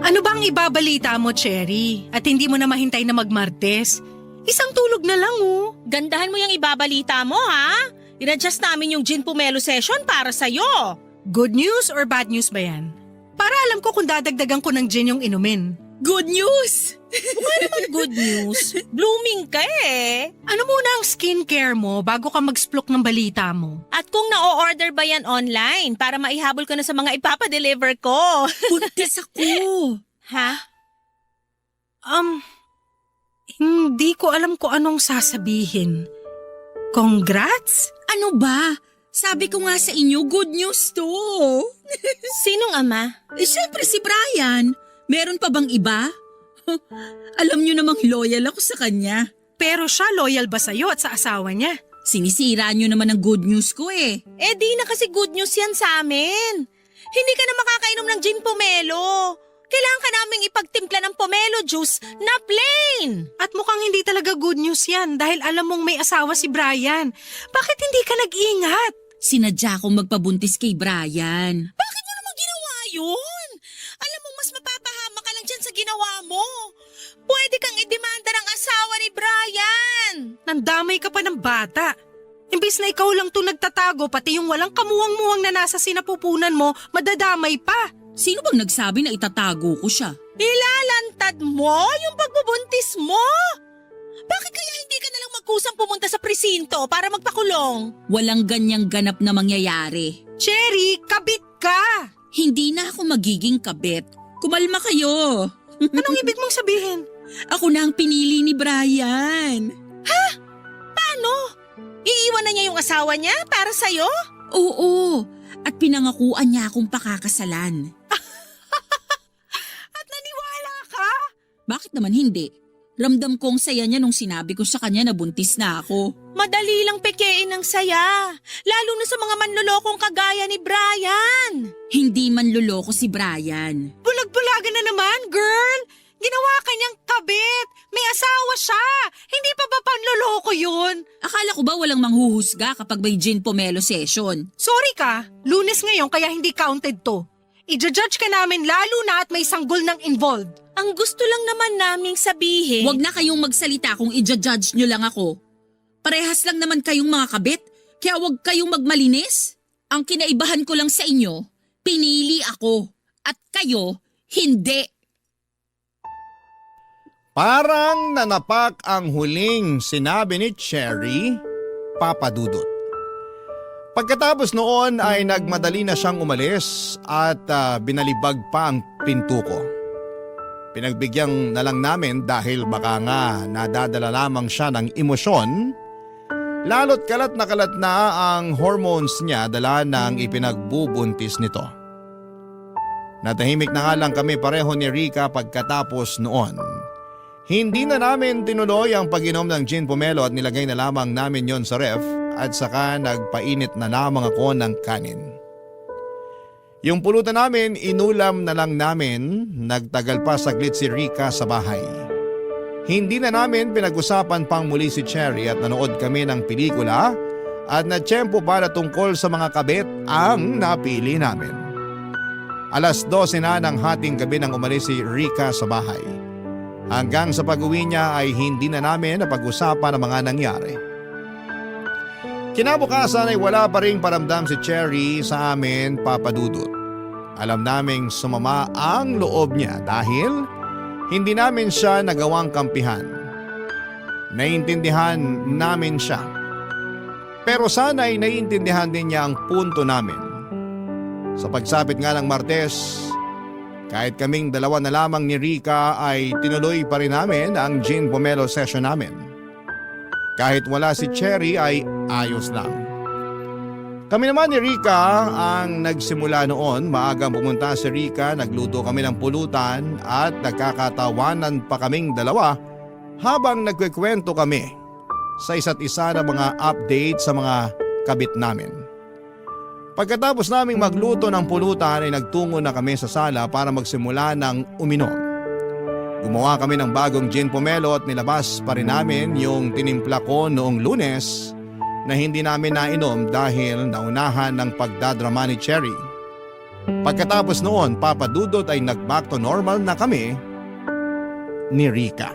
Ano bang ibabalita mo, Cherry? At hindi mo na mahintay na magmartes? Isang tulog na lang oh. Gandahan mo yung ibabalita mo, ha? In-adjust namin yung Gin Pomelo session para sa'yo. Good news or bad news ba yan? Para alam ko kung dadagdagan ko ng gin yung inumin. Good news! Good news. Blooming ka eh. Ano muna ang skincare mo bago ka mag-splok ng balita mo? At kung na-order ba yan online para maihabol ko na sa mga ipapadeliver ko? Buntis ako! Ha? Hindi ko alam kung anong sasabihin. Congrats? Ano ba? Sabi ko nga sa inyo, good news to. Sinong ama? Siyempre si Brian. Meron pa bang iba? Alam niyo namang loyal ako sa kanya. Pero siya loyal ba sa'yo at sa asawa niya? Sinisira niyo naman ang good news ko eh. Eh di na kasi good news yan sa amin. Hindi ka na makakainom ng Gin Pomelo. Kailangan ka naming ipagtimpla ng pomelo juice na plain. At mukhang hindi talaga good news yan dahil alam mong may asawa si Brian. Bakit hindi ka nag-ingat? Sinadya kong magpabuntis kay Brian. Bakit mo naman ginawa yun? Alam mo, mas mapapahama ka lang dyan sa ginawa mo. Pwede kang idemanda ng asawa ni Brian. Nandamay ka pa ng bata. Imbis na ikaw lang to nagtatago, pati yung walang kamuwang-muwang na nasa sinapupunan mo, madadamay pa. Sino bang nagsabi na itatago ko siya? Ilalantad mo yung pagbubuntis mo? Bakit kaya hindi ka nalang magkusang pumunta sa presinto para magpakulong? Walang ganyang ganap na mangyayari. Cherry, kabit ka! Hindi na ako magiging kabit. Kumalma kayo. Anong ibig mong sabihin? Ako na ang pinili ni Brian. Paano? Iiwan na niya yung asawa niya para sa'yo? Oo, at pinangakuan niya akong pakakasalan. At naniwala ka? Bakit naman hindi? Ramdam kong saya niya nung sinabi ko sa kanya na buntis na ako. Madali lang pekein ng saya. Lalo na sa mga manlolokong kagaya ni Brian. Hindi man luloko si Brian. Bulag-bulagan na naman, girl! Ginawa ka niyang kabit! May asawa siya! Hindi pa ba panloloko yun? Akala ko ba walang manghuhusga kapag may Gin Pomelo session? Sorry ka, Lunes ngayon kaya hindi counted to. I-judge ka namin lalo na at may sanggol ng involved. Ang gusto lang naman naming sabihin… Huwag na kayong magsalita kung i-judge nyo lang ako. Parehas lang naman kayong mga kabit, kaya huwag kayong magmalinis. Ang kinaibahan ko lang sa inyo, pinili ako at kayo, hindi. Parang nanapak ang huling sinabi ni Cherry, Papa Dudut. Pagkatapos noon ay nagmadali na siyang umalis at binalibag pa ang pinto ko. Pinagbigyan na lang namin dahil baka nga nadadala lamang siya ng emosyon. Lalo't kalat na ang hormones niya dala ng ipinagbubuntis nito. Natahimik na nga lang kami pareho ni Rica pagkatapos noon. Hindi na namin tinuloy ang pag-inom ng Gin Pomelo at nilagay na lamang namin yon sa ref at saka nagpainit na lamang ako ng kanin. Yung pulutan namin, inulam na lang namin, nagtagal pa saglit si Rica sa bahay. Hindi na namin pinag-usapan pang muli si Cherry at nanood kami ng pelikula at natsyempo para tungkol sa mga kabit ang napili namin. Alas 12 na ng hating gabi nang umalis si Rica sa bahay. Hanggang sa pag-uwi niya ay hindi na namin napag-usapan ang mga nangyari. Kinabukasan ay wala pa ring paramdam si Cherry sa amin, Papa Dudut. Alam naming sumama ang loob niya dahil hindi namin siya nagawang kampihan. Naiintindihan namin siya. Pero sana ay naiintindihan din niya ang punto namin. Sa pagsapit nga ng Martes, kahit kaming dalawa na lamang ni Rica ay tinuloy pa rin namin ang gin pomelo session namin. Kahit wala si Cherry ay ayos lang. Kami naman ni Rica ang nagsimula noon. Maagang pumunta si Rica, nagluto kami ng pulutan at nagkakatawanan pa kaming dalawa habang nagkikwento kami sa isa't isa ng mga update sa mga kabit namin. Pagkatapos naming magluto ng pulutan ay nagtungo na kami sa sala para magsimula ng uminom. Gumawa kami ng bagong gin pomelo at nilabas pa rin namin yung tinimpla ko noong Lunes na hindi namin nainom dahil naunahan ng pagdadrama ni Cherry. Pagkatapos noon, Papa Dudut ay nag-back to normal na kami ni Rica.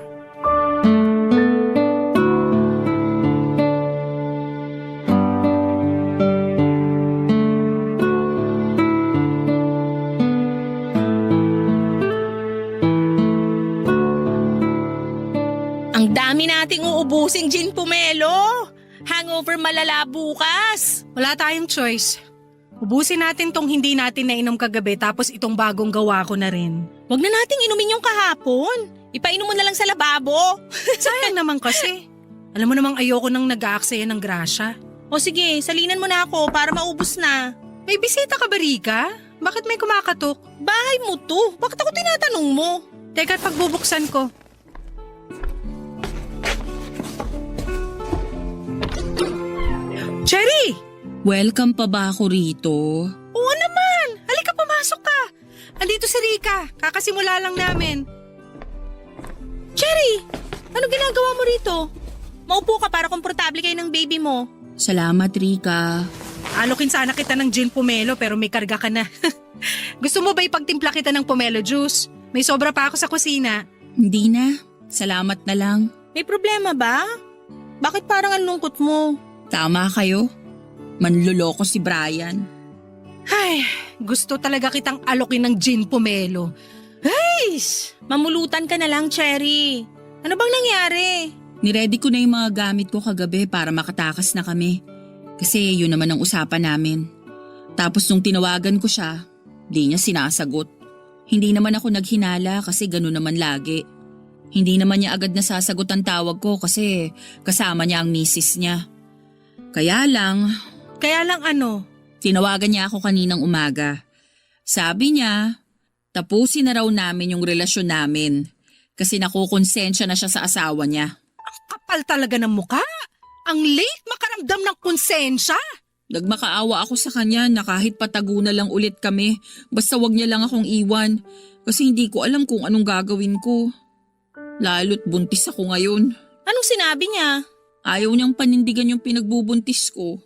Ang dami nating uubusing gin pomelo. Hangover malala bukas. Wala tayong choice. Ubusin natin tong hindi natin nainom kagabi tapos itong bagong gawa ko na rin. Huwag na nating inumin yung kahapon. Ipainom mo na lang sa lababo. Sayang naman kasi. Alam mo namang ayoko nang nag-aaksaya ng grasya. O sige, salinan mo na ako para maubos na. May bisita ka ba, Rica? Bakit may kumakatok? Bahay mo to. Bakit ako tinatanong mo? Teka, at pagbubuksan ko. Cherry! Welcome pa ba ako rito? Oo naman! Halika, pumasok ka! Andito si Rica. Kakasimula lang namin. Cherry, ano ginagawa mo rito? Maupo ka para komportable kayo ng baby mo. Salamat, Rica. Alokin sana kita ng gin pomelo pero may karga ka na. Gusto mo ba ipagtimpla kita ng pomelo juice? May sobra pa ako sa kusina. Hindi na. Salamat na lang. May problema ba? Bakit parang ang lungkot mo? Tama kayo. Manluloko si Brian. Ay, gusto talaga kitang alokin ng gin pomelo. Ay! Mamulutan ka na lang, Cherry. Ano bang nangyari? Niready ko na yung mga gamit ko kagabi para makatakas na kami. Kasi yun naman ang usapan namin. Tapos nung tinawagan ko siya, di niya sinasagot. Hindi naman ako naghinala kasi gano'n naman lagi. Hindi naman niya agad nasasagot ang tawag ko kasi kasama niya ang misis niya. Kaya lang ano? tinawagan niya ako kaninang umaga. Sabi niya, tapusin na raw namin yung relasyon namin kasi nakukonsensya na siya sa asawa niya. Kapal talaga ng muka. Ang late makaramdam ng konsensya. Nagmakaawa ako sa kanya na kahit patago na lang ulit kami, basta wag niya lang akong iwan kasi hindi ko alam kung anong gagawin ko. Lalo't buntis ako ngayon. Anong sinabi niya? Ayaw niyang panindigan yung pinagbubuntis ko.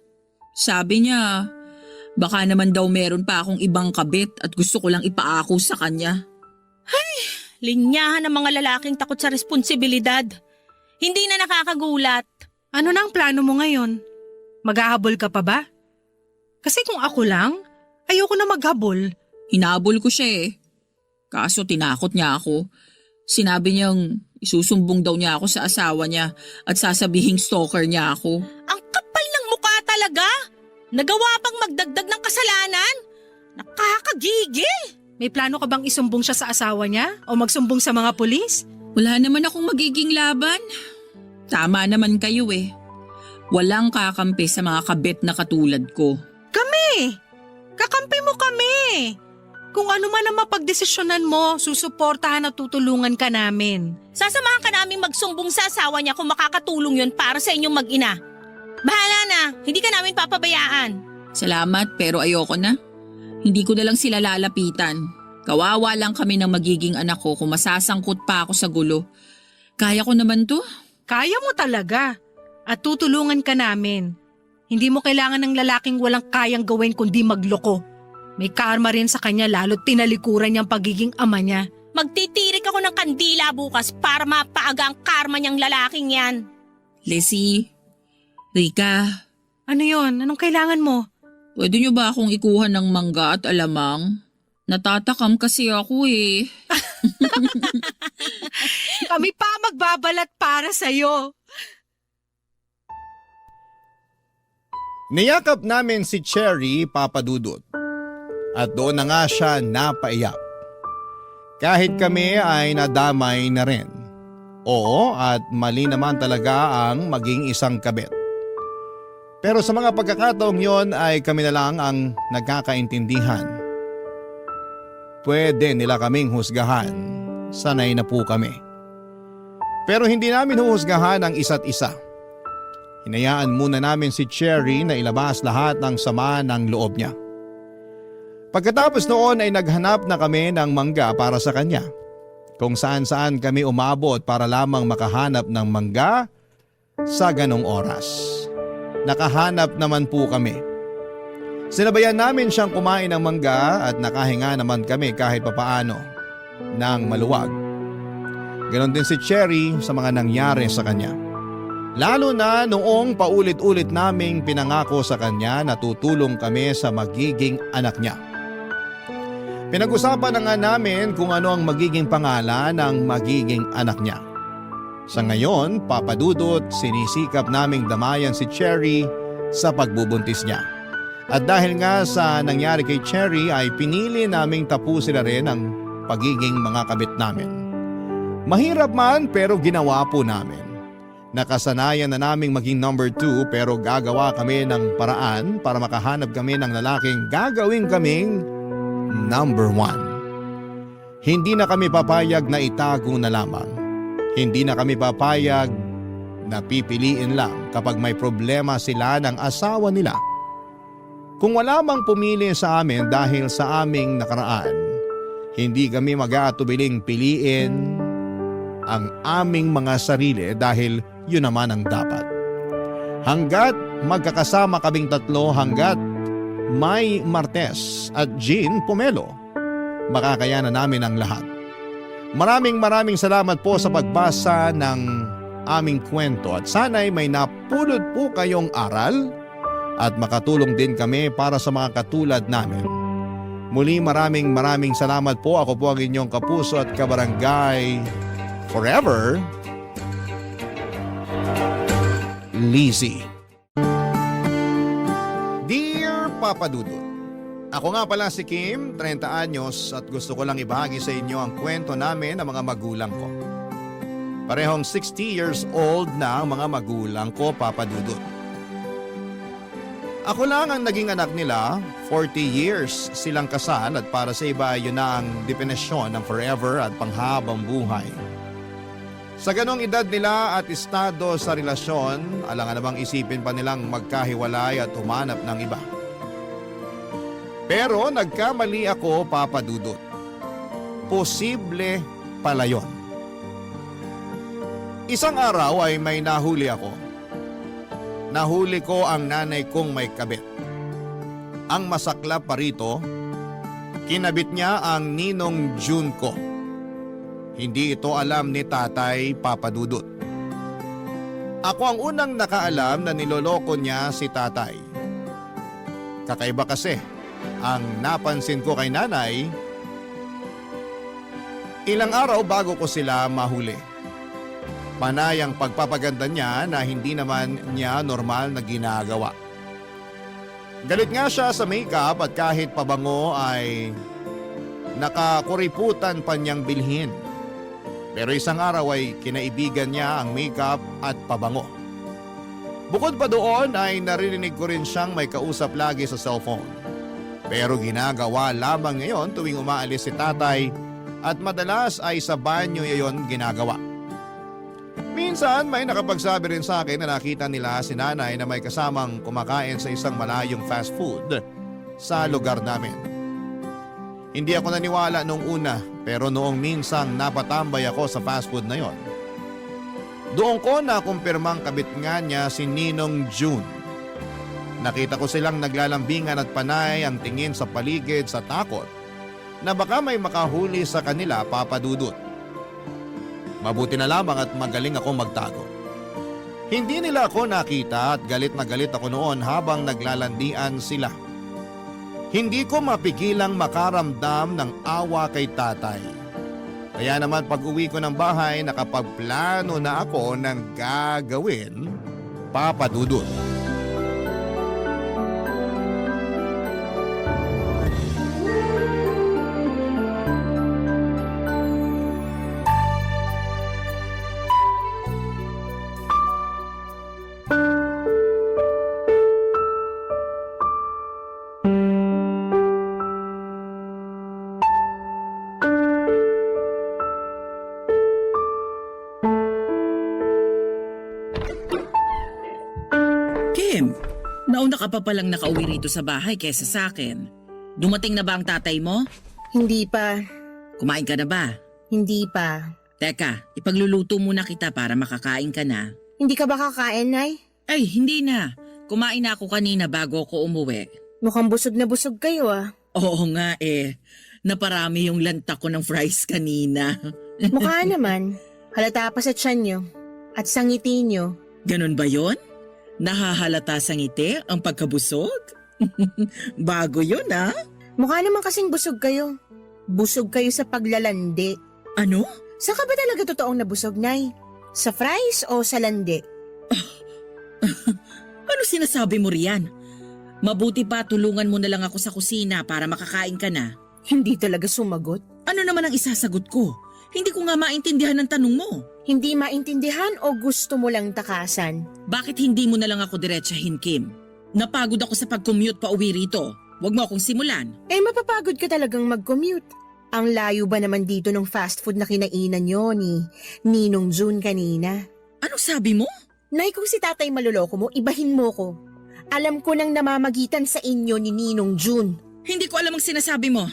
Sabi niya, baka naman daw meron pa akong ibang kabit at gusto ko lang ipaako sa kanya. Linyahan ng mga lalaking takot sa responsibilidad. Hindi na nakakagulat. Ano na ang plano mo ngayon? Maghahabol ka pa ba? Kasi kung ako lang, ayoko na maghabol. Hinabol ko siya eh. Kaso tinakot niya ako. Sinabi niyang isusumbong daw niya ako sa asawa niya at sasabihing stalker niya ako. Ang kapal ng mukha talaga. Nagawa pang magdagdag ng kasalanan. Nakakagigil. May plano ka bang isumbong siya sa asawa niya o magsumbong sa mga pulis? Wala naman akong magiging laban. Tama naman kayo eh. Walang kakampi sa mga kabit na katulad ko. Kami! Kakampi mo kami! Kung ano man ang mapagdesisyonan mo, susuportahan at tutulungan ka namin. Sasamahan ka naming magsumbong sa asawa niya kung makakatulong yun para sa inyong mag-ina. Bahala na, hindi ka namin papabayaan. Salamat pero ayoko na. Hindi ko na lang sila lalapitan. Kawawa lang kami ng magiging anak ko kung masasangkot pa ako sa gulo. Kaya ko naman to. Kaya mo talaga. At tutulungan ka namin. Hindi mo kailangan ng lalaking walang kayang gawin kundi magloko. May karma rin sa kanya lalo't tinalikuran niyang pagiging ama niya. Magtitirik ako ng kandila bukas para mapaaga ang karma niyang lalaking yan. Leslie, Rika, Ano yon? Anong kailangan mo? pwede niyo ba akong ikuha ng mangga at alamang? Natatakam kasi ako eh. Kami pa magbabalat para sa'yo. Niyakap namin si Cherry, Papa Dudut. At doon na nga siya napaiyak. Kahit kami ay nadamay na rin. Oo, at mali naman talaga ang maging isang kabit. Pero sa mga pagkakataong yon ay kami na lang ang nagkakaintindihan. Pwede nila kaming husgahan. Sanay na po kami. Pero hindi namin huhusgahan ang isa't isa. Hinayaan muna namin si Cherry na ilabas lahat ng sama ng loob niya. Pagkatapos noon ay naghanap na kami ng mangga para sa kanya. Kung saan-saan kami umabot para lamang makahanap ng mangga sa ganong oras. Nakahanap naman po kami. Sinabayan namin siyang kumain ng mangga at nakahinga naman kami kahit papaano ng maluwag. Ganon din si Cherry sa mga nangyari sa kanya. Lalo na noong paulit-ulit naming pinangako sa kanya na tutulong kami sa magiging anak niya. Pinag-usapan na nga namin kung ano ang magiging pangalan ng magiging anak niya. Sa ngayon, Papa Dudut, sinisikap naming damayan si Cherry sa pagbubuntis niya. At dahil nga sa nangyari kay Cherry ay pinili naming tapusin na rin ang pagiging mga kabit namin. Mahirap man pero ginawa po namin. Nakasanayan na naming maging number 2 pero gagawa kami ng paraan para makahanap kami ng lalaking gagawin kaming number 1. Hindi na kami papayag na itago na lamang. Hindi na kami papayag na pipiliin lang kapag may problema sila ng asawa nila. Kung wala mang pumili sa amin dahil sa aming nakaraan, hindi kami mag-aatubiling piliin ang aming mga sarili dahil yun naman ang dapat. Hanggat magkakasama kaming tatlo, hanggat may Martes at Jean Pomelo, makakayanan namin ang lahat. Maraming salamat po sa pagbasa ng aming kwento at sana'y may napulot po kayong aral at makatulong din kami para sa mga katulad namin. Muli maraming salamat po. Ako po ang inyong kapuso at kabarangay forever, Lizzie. Dear Papa Dudut, ako nga pala si Kim, 30 anyos at gusto ko lang ibahagi sa inyo ang kwento namin ng mga magulang ko. Parehong 60 years old na ang mga magulang ko, Papa Dudut. Ako lang ang naging anak nila, 40 years silang kasal at para sa iba yun na ang definisyon ng forever at panghabang buhay. Sa ganong edad nila at estado sa relasyon, alangan namang isipin pa nilang magkahiwalay at humanap ng iba. Pero nagkamali ako, Papa Dudut. Posible pala yun. Isang araw ay may nahuli ako. Nahuli ko ang nanay kong may kabit. Ang masaklap pa rito, kinabit niya ang ninong June ko. Hindi ito alam ni tatay, Papa Dudut. Ako ang unang nakaalam na niloloko niya si tatay. Kakaiba kasi, ang napansin ko kay nanay, ilang araw bago ko sila mahuli. Panay ang pagpapaganda niya na hindi naman niya normal na ginagawa. Galit nga siya sa makeup at kahit pabango ay nakakuriputan pa niyang bilhin. Pero isang araw ay kinaibigan niya ang makeup at pabango. Bukod pa doon ay naririnig ko rin siyang may kausap lagi sa cellphone. Pero ginagawa lamang ngayon tuwing umaalis si tatay at madalas ay sa banyo yayon ginagawa. Minsan may nakapagsabi rin sa akin na nakita nila si nanay na may kasamang kumakain sa isang malayong fast food sa lugar namin. Hindi ako naniwala noong una pero noong minsang napatambay ako sa fast food na yon, doon ko nakumpirmang kabit nga niya si Ninong June Nakita ko silang naglalambingan at panay ang tingin sa paligid sa takot na baka may makahuli sa kanila, Papa Dudut. Mabuti na lamang at magaling akong magtago. Hindi nila ako nakita at galit na galit ako noon habang naglalandian sila. Hindi ko mapigilang makaramdam ng awa kay tatay. Kaya naman pag-uwi ko ng bahay, nakapagplano na ako ng gagawin, Papa Dudut. Kim, nauna ka pa palang nakauwi rito sa bahay kesa sa akin. Dumating na ba ang tatay mo? Hindi pa. Kumain ka na ba? Hindi pa. Teka, ipagluluto muna kita para makakain ka na. Hindi ka ba kakain, Nay? Ay, hindi na. Kumain na ako kanina bago ako umuwi. Mukhang busog na busog kayo ah. Oo nga eh. Naparami yung lanta ko ng fries kanina. Mukha naman. Halata pa sa tiyan nyo. At sa ngiti nyo. Ganon ba yon? Nahahalata sa ngiti ang pagkabusog? Bago yun ah. Mukha naman kasing busog kayo. Busog kayo sa paglalandi. Ano? Saan ka ba talaga totoong nabusog, Nay? Sa fries o sa landi? Ano sinasabi mo riyan? Mabuti pa tulungan mo na lang ako sa kusina para makakain ka na. Hindi talaga sumagot. Ano naman ang isasagot ko? Hindi ko nga maintindihan ang tanong mo. Hindi maintindihan o gusto mo lang takasan? Bakit hindi mo na lang ako diretsahin, Kim? Napagod ako sa pag-commute pa uwi rito. Huwag mo akong simulan. Eh mapapagod ka talagang mag-commute. Ang layo ba naman dito ng fast food na kinainan nyo ni Ninong June kanina? Anong sabi mo? Nay, kung si tatay maluloko mo, ibahin mo ko. Alam ko nang namamagitan sa inyo ni Ninong June. Hindi ko alam ang sinasabi mo.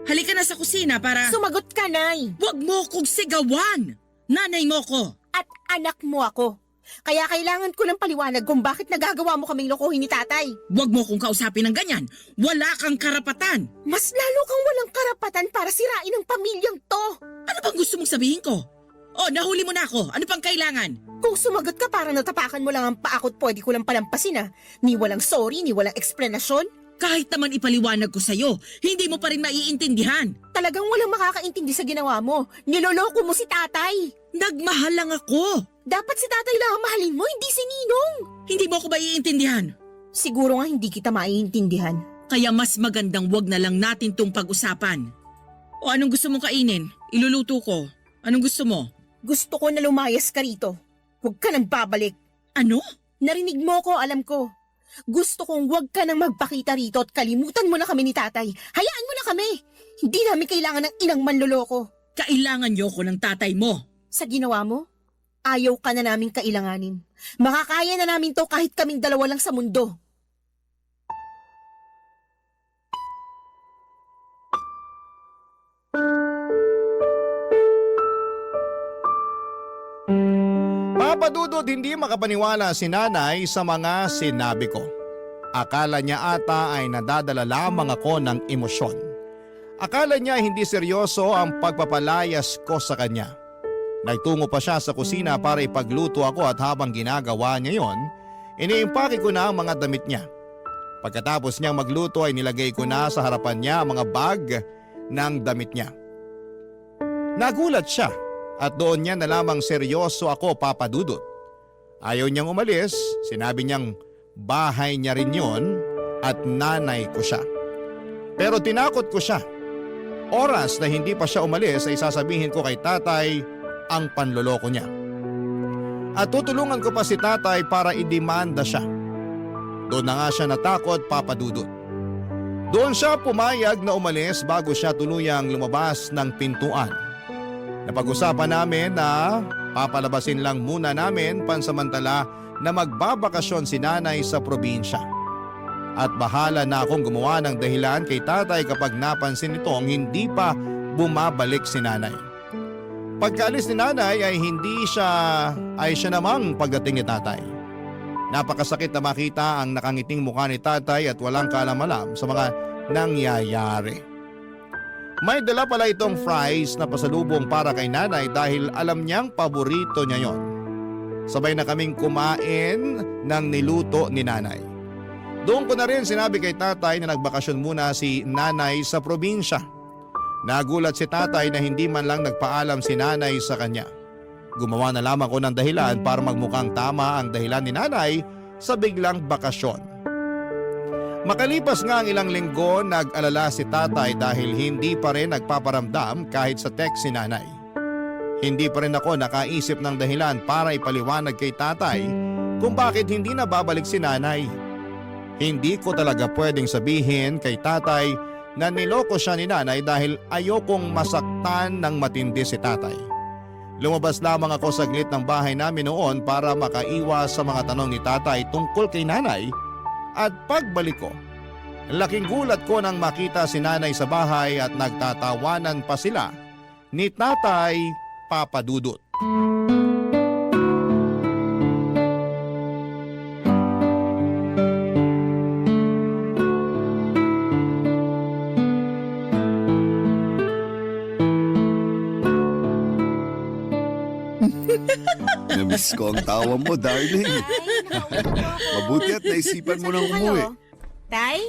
Halika na sa kusina para… Sumagot ka, Nay! Huwag mo kong sigawan! Nanay mo ko! At anak mo ako. Kaya kailangan ko ng paliwanag kung bakit nagagawa mo kaming lokohin ni tatay. Huwag mo kong kausapin ng ganyan. Wala kang karapatan. Mas lalo kang walang karapatan para sirain ang pamilyang to. Ano bang gusto mong sabihin ko? Oh, nahuli mo na ako. Ano pang kailangan? Kung sumagot ka parang natapakan mo lang ang paakot, pwede ko lang palampasin ah. Ni walang sorry, ni walang eksplanasyon. Kahit naman ipaliwanag ko sa'yo, hindi mo pa rin maiintindihan. Talagang walang makakaintindi sa ginawa mo. Niloloko mo si tatay. Nagmahal lang ako. Dapat si tatay lang ang mahalin mo, hindi si Ninong. Hindi mo ako maiintindihan. Siguro nga hindi kita maiintindihan. Kaya mas magandang wag na lang natin tong pag-usapan. O anong gusto mong kainin? Iluluto ko. Anong gusto mo? Gusto ko na lumayas ka rito. Huwag ka nang babalik. Ano? Narinig mo ko, alam ko. Gusto kong huwag ka nang magpakita rito at kalimutan mo na kami ni tatay. Hayaan mo na kami. Hindi namin kailangan ng inang manloloko. Kailangan niyo ko ng tatay mo. Sa ginawa mo, ayaw ka na naming kailanganin. Makakaya na namin to kahit kaming dalawa lang sa mundo. Papa Dudut, hindi makapaniwala si nanay sa mga sinabi ko. Akala niya ata ay nadadala lamang ako ng emosyon. Akala niya hindi seryoso ang pagpapalayas ko sa kanya. Nagtungo pa siya sa kusina para ipagluto ako at habang ginagawa niya yon, iniimpake ko na ang mga damit niya. Pagkatapos niyang magluto ay nilagay ko na sa harapan niya ang mga bag ng damit niya. Nagulat siya. At doon niya na lamang seryoso ako, Papa Dudut. Ayaw niyang umalis, sinabi niyang bahay niya rin yon at nanay ko siya. Pero tinakot ko siya. Oras na hindi pa siya umalis ay sasabihin ko kay tatay ang panloloko niya. At tutulungan ko pa si tatay para idemanda siya. Doon na nga siya natakot, Papa Dudut. Doon siya pumayag na umalis bago siya tuluyang lumabas ng pintuan. Napag-usapan namin na papalabasin lang muna namin pansamantala na magbabakasyon si nanay sa probinsya. At bahala na akong gumawa ng dahilan kay tatay kapag napansin nitong hindi pa bumabalik si nanay. Pagkaalis ni nanay ay siya namang pagdating ni tatay. Napakasakit na makita ang nakangiting mukha ni tatay at walang kaalam-alam sa mga nangyayari. May dala pala itong fries na pasalubong para kay nanay dahil alam niyang paborito niya yon. Sabay na kaming kumain ng niluto ni nanay. Doon ko na rin sinabi kay tatay na nagbakasyon muna si nanay sa probinsya. Nagulat si tatay na hindi man lang nagpaalam si nanay sa kanya. Gumawa na lamang ko ng dahilan para magmukhang tama ang dahilan ni nanay sa biglang bakasyon. Makalipas nga ang ilang linggo, nag-alala si tatay dahil hindi pa rin nagpaparamdam kahit sa text si nanay. Hindi pa rin ako nakaisip ng dahilan para ipaliwanag kay tatay kung bakit hindi na babalik si nanay. Hindi ko talaga pwedeng sabihin kay tatay na niloko siya ni nanay dahil ayokong masaktan ng matindi si tatay. Lumabas lamang ako saglit ng bahay namin noon para makaiwas sa mga tanong ni tatay tungkol kay nanay. At pagbalik ko, laking gulat ko nang makita si nanay sa bahay at nagtatawanan pa sila ni Tatay Papa Dudut. Namiss ko ang tawa mo, darling. Mabuti at naisipan mo nang umuwi. Tay?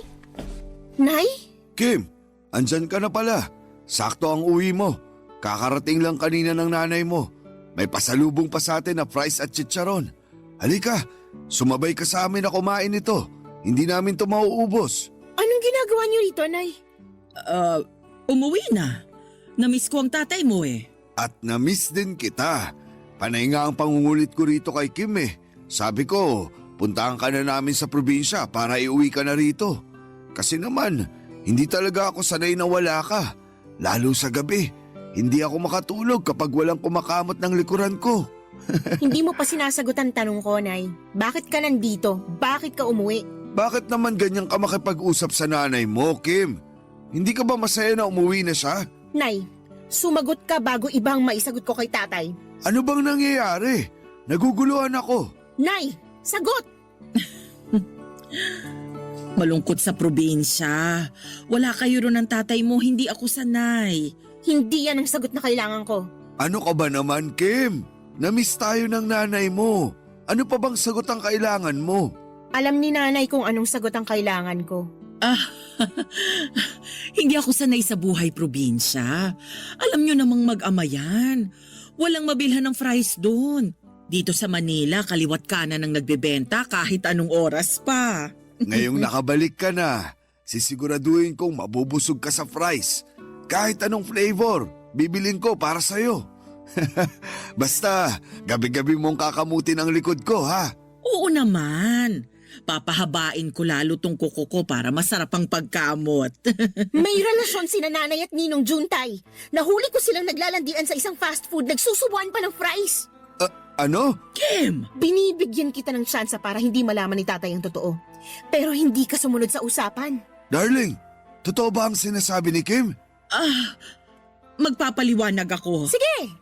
Nay? Kim, andyan ka na pala. Sakto ang uwi mo. Kakarating lang kanina ng nanay mo. May pasalubong pa sa atin na fries at chicharon. Halika, sumabay ka sa amin na kumain ito. Hindi namin to mauubos. Anong ginagawa niyo rito, Nay? Umuwi na. Namiss ko ang tatay mo eh. At namiss din kita. Panay nga ang pangungulit ko rito kay Kim eh. Sabi ko, puntahan ka na namin sa probinsya para iuwi ka na rito. Kasi naman, hindi talaga ako sanay na wala ka. Lalo sa gabi, hindi ako makatulog kapag walang kumakamot ng likuran ko. Hindi mo pa sinasagot ang tanong ko, Nay. Bakit ka nandito? Bakit ka umuwi? Bakit naman ganyan ka makipag-usap sa nanay mo, Kim? Hindi ka ba masaya na umuwi na siya? Nay, sumagot ka bago ibang maisagot ko kay tatay. Ano bang nangyayari? Naguguluhan ako. Nay, sagot! Malungkot sa probinsya. Wala kayo ron ng tatay mo, hindi ako sanay. Hindi yan ang sagot na kailangan ko. Ano ka ba naman, Kim? Namiss tayo ng nanay mo. Ano pa bang sagot ang kailangan mo? Alam ni nanay kung anong sagot ang kailangan ko. Hindi ako sanay sa buhay probinsya. Alam nyo namang mag-ama yan. Walang mabilhan ng fries doon. Dito sa Manila, kaliwat kanan ang nagbebenta kahit anong oras pa. Ngayong nakabalik ka na, sisiguraduhin kong mabubusog ka sa fries. Kahit anong flavor, bibilin ko para sa'yo. Basta, gabi-gabi mong kakamutin ang likod ko, ha? Oo naman. Papahabain ko lalo tong kuko ko para masarap ang pagkamot. May relasyon sina nanay at ninong Juntay. Nahuli ko silang naglalandian sa isang fast food, nagsusubuan pa ng fries. Ano? Kim! Binibigyan kita ng tsansa para hindi malaman ni tatay ang totoo. Pero hindi ka sumunod sa usapan. Darling, totoo ba ang sinasabi ni Kim? Magpapaliwanag ako. Sige!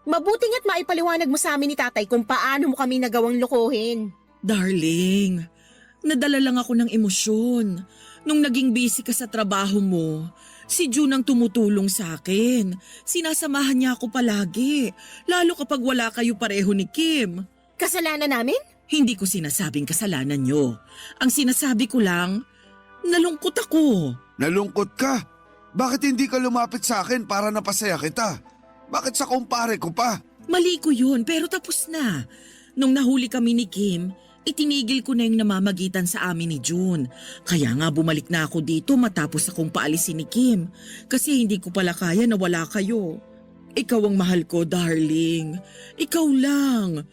Mabuting at maipaliwanag mo sa amin ni tatay kung paano mo kami nagawang lokohin. Darling, nadala lang ako ng emosyon. Nung naging busy ka sa trabaho mo, si June ang tumutulong sa akin. Sinasamahan niya ako palagi, lalo kapag wala kayo pareho ni Kim. Kasalanan namin? Hindi ko sinasabing kasalanan niyo. Ang sinasabi ko lang, nalungkot ako. Nalungkot ka? Bakit hindi ka lumapit sa akin para napasaya kita? Bakit sa kumpare ko pa? Mali ko yun, pero tapos na. Nung nahuli kami ni Kim, itinigil ko na yung namamagitan sa amin ni June. Kaya nga bumalik na ako dito matapos akong paalisin ni Kim. Kasi hindi ko pala kaya na wala kayo. Ikaw ang mahal ko, darling. Ikaw lang.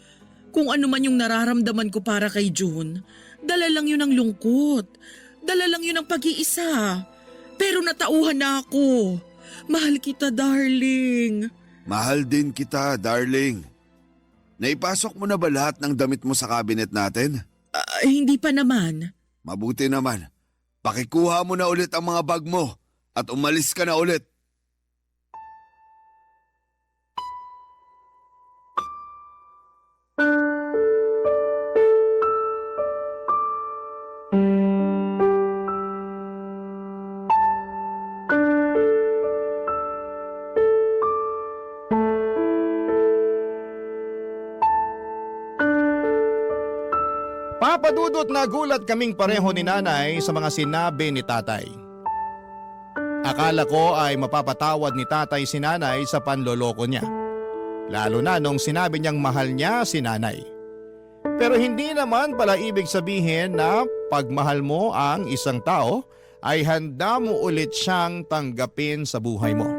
Kung ano man yung nararamdaman ko para kay June, dala lang yun ng lungkot. Dala lang yun ng pag-iisa. Pero natauhan na ako. Mahal kita, darling. Mahal din kita, darling. Naipasok mo na ba lahat ng damit mo sa cabinet natin? Hindi pa naman. Mabuti naman. Pakikuha mo na ulit ang mga bag mo at umalis ka na ulit. Papadudot na gulat kaming pareho ni nanay sa mga sinabi ni tatay. Akala ko ay mapapatawad ni tatay si nanay sa panloloko niya. Lalo na nung sinabi niyang mahal niya si nanay. Pero hindi naman pala ibig sabihin na pagmahal mo ang isang tao ay handa mo ulit siyang tanggapin sa buhay mo.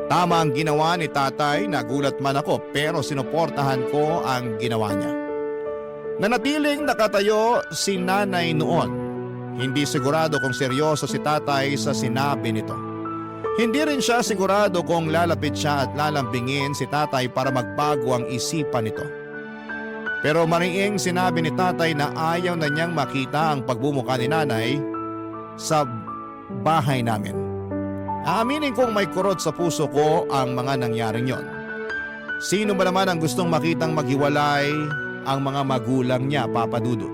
Tama ang ginawa ni tatay, nagulat man ako pero sinuportahan ko ang ginawa niya. Nanatiling nakatayo si nanay noon. Hindi sigurado kung seryoso si tatay sa sinabi nito. Hindi rin siya sigurado kung lalapit siya at lalambingin si tatay para magbago ang isipan nito. Pero mariing sinabi ni tatay na ayaw na niyang makita ang pagbumuka ni nanay sa bahay namin. Aaminin kong may kurot sa puso ko ang mga nangyaring yon. Sino ba naman ang gustong makitang maghiwalay ang mga magulang niya, Papa Dudut?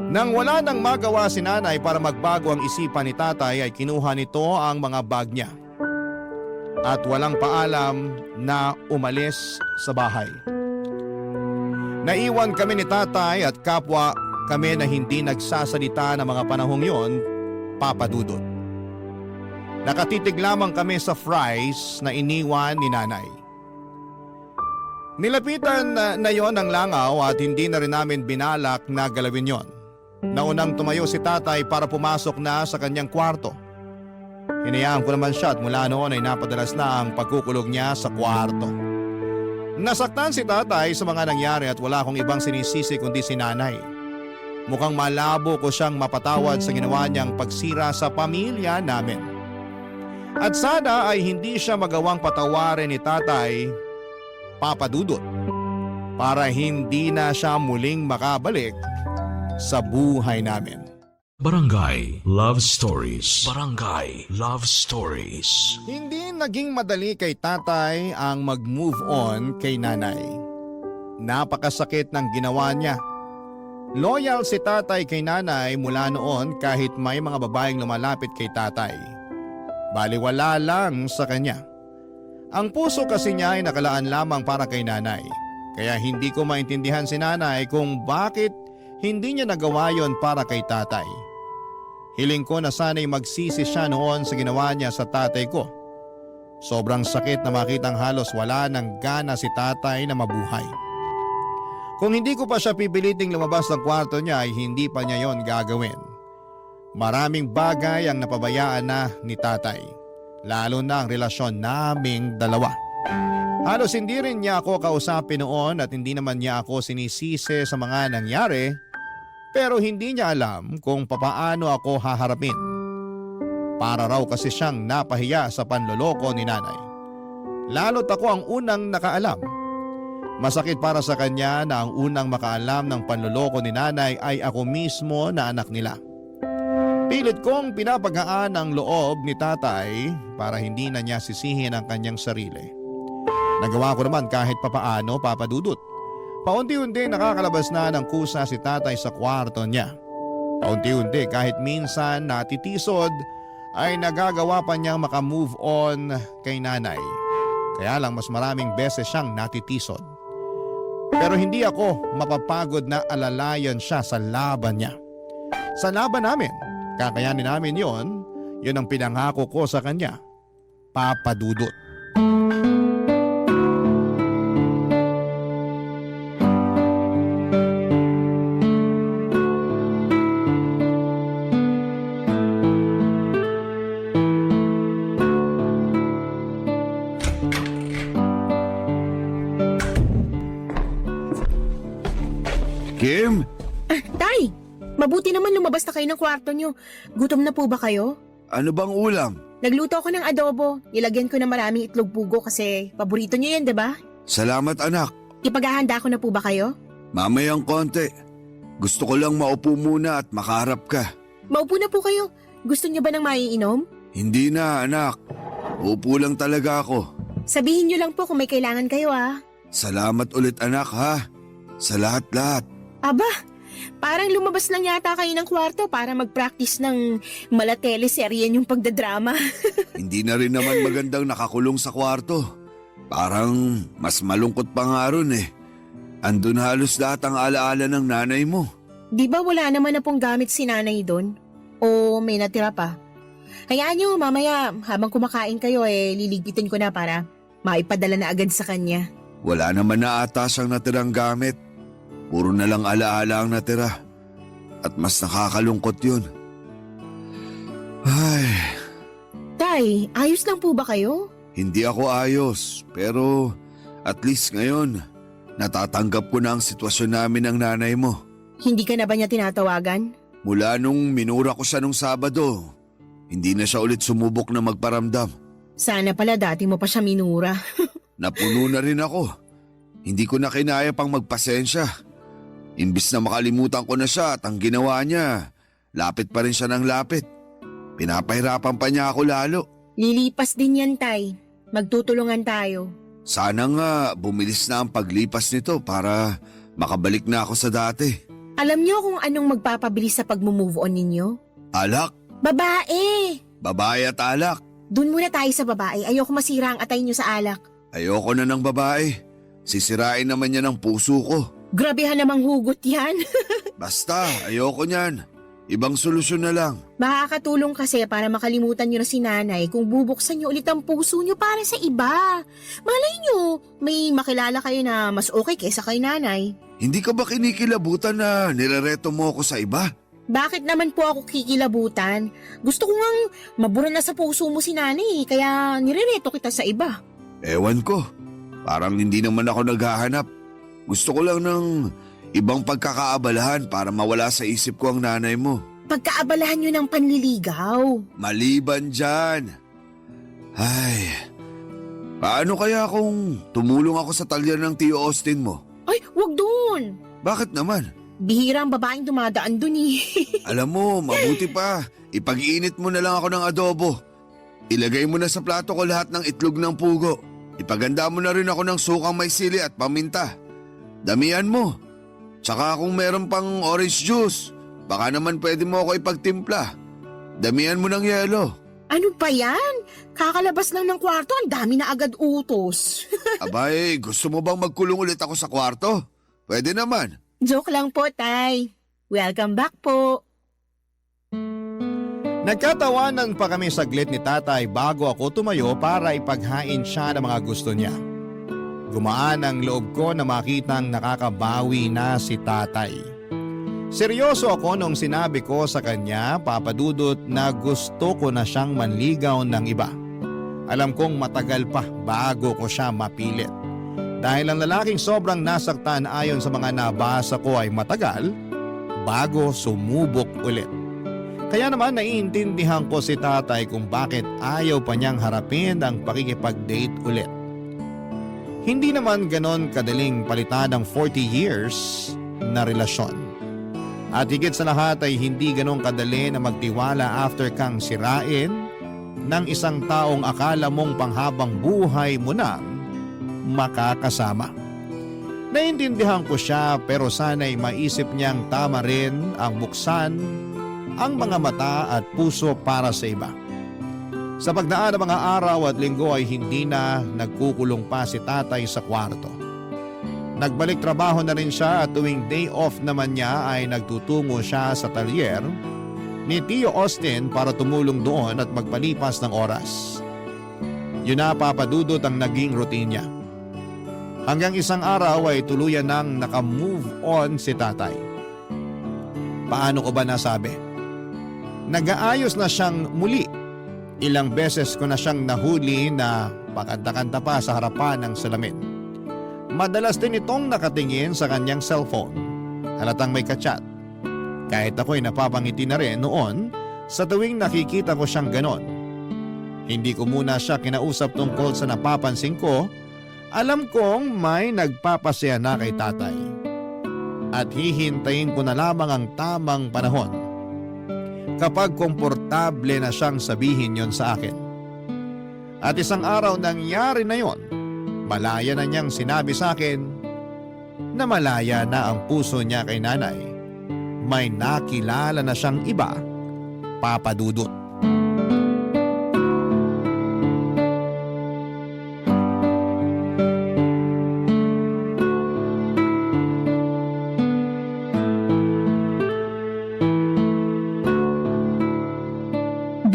Nang wala nang magawa si nanay para magbago ang isipan ni tatay ay kinuha nito ang mga bag niya. At walang paalam na umalis sa bahay. Naiwan kami ni tatay at kapwa kami na hindi nagsasalita ng mga panahong yon, Papa Dudut. Nakatitig lamang kami sa fries na iniwan ni nanay. Nilapitan na yon ang langaw at hindi na rin namin binalak na galawin yon. Naunang tumayo si tatay para pumasok na sa kanyang kwarto. Hinayaan ko naman siya at mula noon ay napadalas na ang pagkukulog niya sa kwarto. Nasaktan si tatay sa mga nangyari at wala akong ibang sinisisi kundi si nanay. Mukhang malabo ko siyang mapatawad sa ginawa niyang pagsira sa pamilya namin. At sana ay hindi siya magawang patawarin ni tatay, Papa Dudut, para hindi na siya muling makabalik sa buhay namin. Barangay Love Stories. Barangay Love Stories. Hindi naging madali kay tatay ang mag-move on kay nanay. Napakasakit ng ginawa niya. Loyal si tatay kay nanay mula noon kahit may mga babaeng lumalapit kay tatay. Baliwala lang sa kanya. Ang puso kasi niya ay nakalaan lamang para kay nanay. Kaya hindi ko maintindihan si nanay kung bakit hindi niya nagawa yon para kay tatay. Hiling ko na sana'y magsisi siya noon sa ginawa niya sa tatay ko. Sobrang sakit na makitang halos wala ng gana si tatay na mabuhay. Kung hindi ko pa siya pipiliting lumabas ng kwarto niya ay hindi pa niya yon gagawin. Maraming bagay ang napabayaan na ni tatay, lalo na ang relasyon naming dalawa. Halos hindi rin niya ako kausapin noon at hindi naman niya ako sinisisi sa mga nangyari, pero hindi niya alam kung papaano ako haharapin. Para raw kasi siyang napahiya sa panloloko ni nanay. Lalo't ako ang unang nakaalam. Masakit para sa kanya na ang unang makaalam ng panloloko ni nanay ay ako mismo na anak nila. Pilit kong pinapagaan ang loob ni tatay para hindi na niya sisihin ang kanyang sarili. Nagawa ko naman kahit papaano, Papa Dudut. Paunti-unti nakakalabas na ng kusa si tatay sa kwarto niya. Paunti-unti kahit minsan natitisod ay nagagawa pa niyang makamove on kay nanay. Kaya lang mas maraming beses siyang natitisod. Pero hindi ako mapapagod na alalayan siya sa laban niya. Sa laban namin. Kakayanin namin yon ang pinangako ko sa kanya, Papa Dudut. Kim? Tay, mabuti naman lumabas na kayo ng kwarto nyo. Gutom na po ba kayo? Ano bang ulam? Nagluto ako ng adobo. Nilagyan ko ng maraming itlog pugo kasi paborito nyo yan, di ba? Salamat anak. Ipaghahanda ko na po ba kayo? Mamayang konti. Gusto ko lang maupo muna at makaharap ka. Maupo na po kayo. Gusto nyo ba ng maiinom? Hindi na anak. Upo lang talaga ako. Sabihin nyo lang po kung may kailangan kayo Salamat ulit anak ha. Sa lahat-lahat. Aba, parang lumabas lang yata kayo ng kwarto para mag-practice ng mala-teleserye yung pagdadrama. Hindi na rin naman magandang nakakulong sa kwarto. Parang mas malungkot pa nga ron eh. Andun halos lahat ang alaala ng nanay mo. Di ba wala naman na pong gamit si nanay doon? O may natira pa? Hayaan niyo, mamaya habang kumakain kayo liligpitin ko na para maipadala na agad sa kanya. Wala naman na atas ang natirang gamit. Puro na lang alaala ang natira. At mas nakakalungkot yun. Ay, Tay, ayos lang po ba kayo? hindi ako ayos. Pero at least ngayon, natatanggap ko na ang sitwasyon namin ng nanay mo. Hindi ka na ba niya tinatawagan? Mula nung minura ko siya nung Sabado, hindi na siya ulit sumubok na magparamdam. Sana pala dati mo pa siya minura. Napuno na rin ako. Hindi ko na kinaya pang magpasensya. Imbis na makalimutan ko na siya at ang ginawa niya, lapit pa rin siya ng lapit. Pinapahirapan pa niya ako lalo. Lilipas din yan, Tay. Magtutulungan tayo. Sana nga bumilis na ang paglipas nito para makabalik na ako sa dati. Alam niyo kung anong magpapabilis sa pag-move on ninyo? Alak, Babae! babae at alak. Doon muna tayo sa babae. Ayoko masira ang atay niyo sa alak. Ayoko na ng babae. Sisirain naman niya ng puso ko. Grabehan namang hugot yan. Basta, ayoko niyan. Ibang solusyon na lang. Makakatulong kasi para makalimutan niyo na si nanay kung bubuksan niyo ulit ang puso niyo para sa iba. Malay niyo, may makilala kayo na mas okay kaysa kay nanay. Hindi ka ba kinikilabutan na nirereto mo ako sa iba? Bakit naman po ako kikilabutan? Gusto ko ngang mabura na sa puso mo si nanay kaya nirereto kita sa iba. Ewan ko. Parang hindi naman ako naghahanap. Gusto ko lang ng ibang pagkakaabalahan para mawala sa isip ko ang nanay mo. Pagkaabalahan niyo ng panliligaw. Maliban dyan. Ay, paano kaya kung tumulong ako sa talyer ng Tio Austin mo? Ay, wag doon. Bakit naman? Bihira ang babaeng dumadaan doon eh. Alam mo, mabuti pa. Ipag-init mo na lang ako ng adobo. Ilagay mo na sa plato ko lahat ng itlog ng pugo. Ipaganda mo na rin ako ng sukang may sili at paminta. Damihan mo. Tsaka kung meron pang orange juice, baka naman pwede mo ako ipagtimpla. Damihan mo ng yelo. Ano pa yan? Kakalabas lang ng kwarto, ang dami na agad utos. Abay, gusto mo bang magkulong ulit ako sa kwarto? Pwede naman. Joke lang po, Tay. Welcome back po. Nagkatawanan pa kami saglit ni tatay bago ako tumayo para ipaghain siya ng mga gusto niya. Gumaan ang loob ko na makitang nakakabawi na si tatay. Seryoso ako nung sinabi ko sa kanya, Papa Dudut, na gusto ko na siyang manligaw ng iba. Alam kong matagal pa bago ko siya mapilit. Dahil ang lalaking sobrang nasaktan ayon sa mga nabasa ko ay matagal bago sumubok ulit. Kaya naman naiintindihan ko si tatay kung bakit ayaw pa niyang harapin ang pakikipag-date ulit. Hindi naman ganon kadaling palitan ng 40 years na relasyon. At higit sa lahat ay hindi ganon kadali na magtiwala after kang sirain ng isang taong akala mong panghabang buhay mo nang makakasama. Naiintindihan ko siya pero sana'y maisip niyang tama rin ang buksan ang mga mata at puso para sa iba. Sa pagdaan ng mga araw at linggo ay hindi na nagkukulong pa si tatay sa kwarto. Nagbalik trabaho na rin siya at tuwing day off naman niya ay nagtutungo siya sa talyer ni Tio Austin para tumulong doon at magpalipas ng oras. Yun na, Papa Dudut, ang naging routine niya. Hanggang isang araw ay tuluyan nang nakamove on si tatay. Paano ko ba nasabi? Nag-aayos na siyang muli. Ilang beses ko na siyang nahuli na pakanta-kanta pa sa harapan ng salamin. Madalas din itong nakatingin sa kanyang cellphone. Halatang may kachat. Kahit ako'y napapangiti na rin noon sa tuwing nakikita ko siyang ganon. Hindi ko muna siya kinausap tungkol sa napapansin ko. Alam kong may nagpapasaya na kay tatay. At hihintayin ko na lamang ang tamang panahon kapag komportable na siyang sabihin yon sa akin. At isang araw nangyari na yon. Malaya na niyang sinabi sa akin na malaya na ang puso niya kay nanay. May nakilala na siyang iba, Papa Dudut.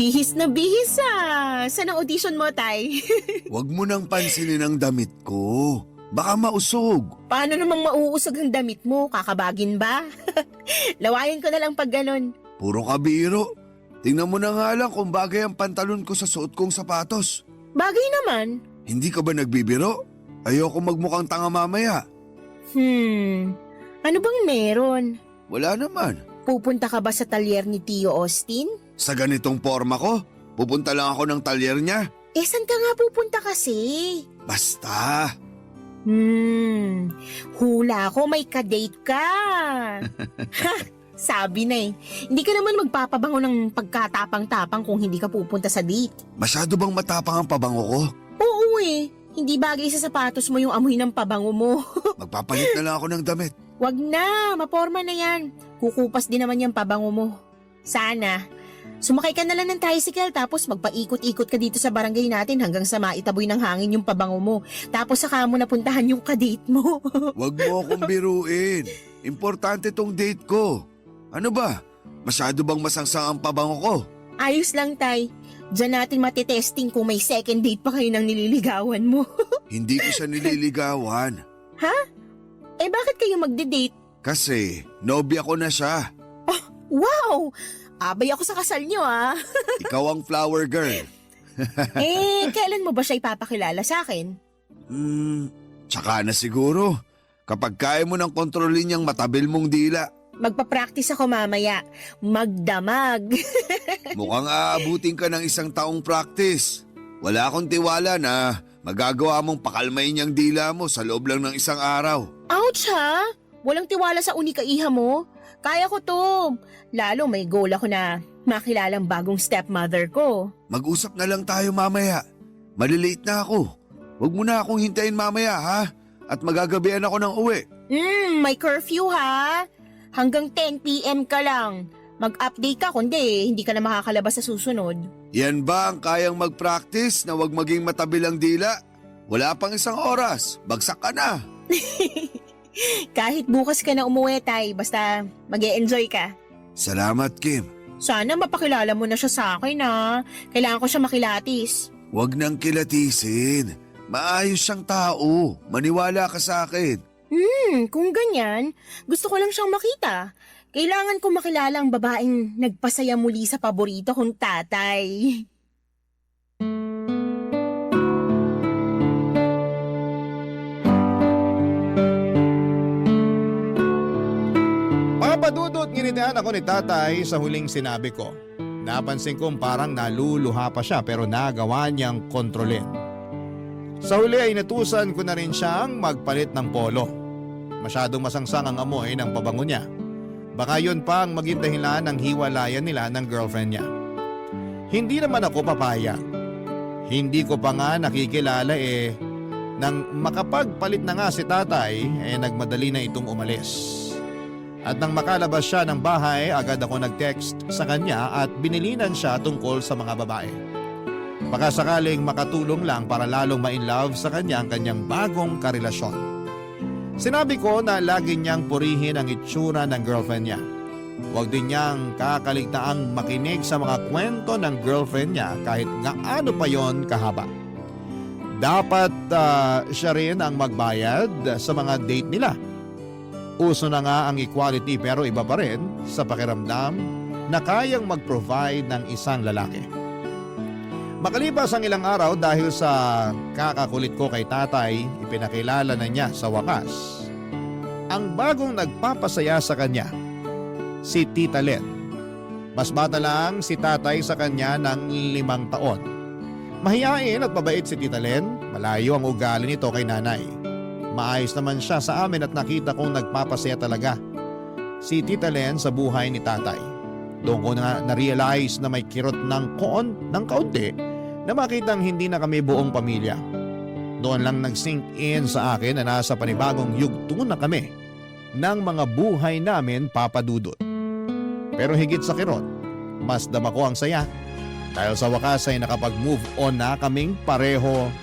Bihis na bihis Saan ang audition mo, Tay? Huwag mo nang pansinin ang damit ko. Baka mausog. Paano namang mauusog ang damit mo? Kakabagin ba? Lawayan ko na lang pag ganon. Puro kabiro. Tingnan mo na nga lang kung bagay ang pantalon ko sa suot kong sapatos. Bagay naman. Hindi ka ba nagbibiro? Ayoko magmukhang tanga mamaya. Ano bang meron? Wala naman. Pupunta ka ba sa talyer ni Tio Austin? Sa ganitong forma ko, pupunta lang ako ng talyer niya. Saan ka nga pupunta kasi? Basta. Hula ko may kadate ka. Ha, sabi na Hindi ka naman magpapabango ng pagkatapang-tapang kung hindi ka pupunta sa date. Masyado bang matapang ang pabango ko? Oo hindi bagay sa sapatos mo yung amoy ng pabango mo. Magpapalit na lang ako ng damit. Wag na, maporma na yan. Kukupas din naman yung pabango mo. Sana. Sumakay ka na lang ng tricycle tapos magpaikot-ikot ka dito sa barangay natin hanggang sa maitaboy ng hangin yung pabango mo. Tapos saka mo napuntahan yung kadate mo. Huwag mo akong biruin. Importante tong date ko. Ano ba? Masyado bang masangsang ang pabango ko? Ayos lang, Tay. Diyan natin matitesting kung may second date pa kayo ng nililigawan mo. Hindi ko siya nililigawan. Bakit kayo magde-date? Kasi nobya ko na siya. Wow! Abay ako sa kasal niyo Ikaw ang flower girl. Kailan mo ba siya ipapakilala sa akin? Tsaka na siguro. Kapag kaya mo nang kontrolin yung matabil mong dila. Magpa-practice ako mamaya. Magdamag. Mukhang aabutin ka ng 1 taong practice. Wala akong tiwala na magagawa mong pakalmayin yung dila mo sa loob lang ng 1 araw. Ouch ha? Walang tiwala sa unika-iha mo? Kaya ko to. Lalo may goal ako na makilalang bagong stepmother ko. Mag-usap na lang tayo mamaya. Malilate na ako. Huwag mo na akong hintayin mamaya ha? At magagabihan ako ng uwi. May curfew ha? Hanggang 10 p.m. ka lang. Mag-update ka kundi hindi ka na makakalabas sa susunod. Yan ba ang kayang mag-practice na wag maging matabil ang dila? Wala pang 1 oras. Bagsak ka na. Kahit bukas ka na umuwi, Tay. Basta mag-e-enjoy ka. Salamat, Kim. Sana mapakilala mo na siya sa akin Kailangan ko siya makilatis. Huwag nang kilatisin. Maayos siyang tao. Maniwala ka sa akin. Kung ganyan, gusto ko lang siyang makita. Kailangan ko makilala ang babaeng nagpasaya muli sa paborito kong tatay. Papadudot nginitian ako ni tatay sa huling sinabi ko. Napansin kong parang naluluha pa siya pero nagawa niyang kontrolin. Sa huli ay natusan ko na rin siyang magpalit ng polo. Masyadong masangsang ang amoy ng pabango niya. Baka yun pa ang maging dahilan ng hiwalayan nila ng girlfriend niya. Hindi naman ako papayag. Hindi ko pa nga nakikilala nang makapagpalit na nga si tatay nagmadali na itong umalis. At nang makalabas siya ng bahay, agad ako nag-text sa kanya at binilinan siya tungkol sa mga babae. Baka sakaling makatulong lang para lalong ma-inlove sa kanya ang kanyang bagong karelasyon. Sinabi ko na lagi niyang purihin ang itsura ng girlfriend niya. Huwag din niyang kakaligtaang makinig sa mga kwento ng girlfriend niya kahit gaano pa yon kahaba. Dapat siya rin ang magbayad sa mga date nila. Uso na nga ang equality pero iba pa rin sa pakiramdam na kayang mag-provide ng isang lalaki. Makalipas ang ilang araw dahil sa kakakulit ko kay tatay, ipinakilala na niya sa wakas ang bagong nagpapasaya sa kanya, si Tita Len. Mas bata lang si tatay sa kanya ng 5 taon. Mahiyain at mabait si Tita Len, malayo ang ugali nito kay nanay. Maayos naman siya sa amin at nakita kong nagpapasaya talaga si Tita Len sa buhay ni tatay. Doon ko na-realize na may kirot ng kaunti na makitang hindi na kami buong pamilya. Doon lang nag-sink in sa akin na nasa panibagong yugto na kami ng mga buhay namin, papadudot. Pero higit sa kirot, mas dama ko ang saya dahil sa wakas ay nakapag-move on na kaming pareho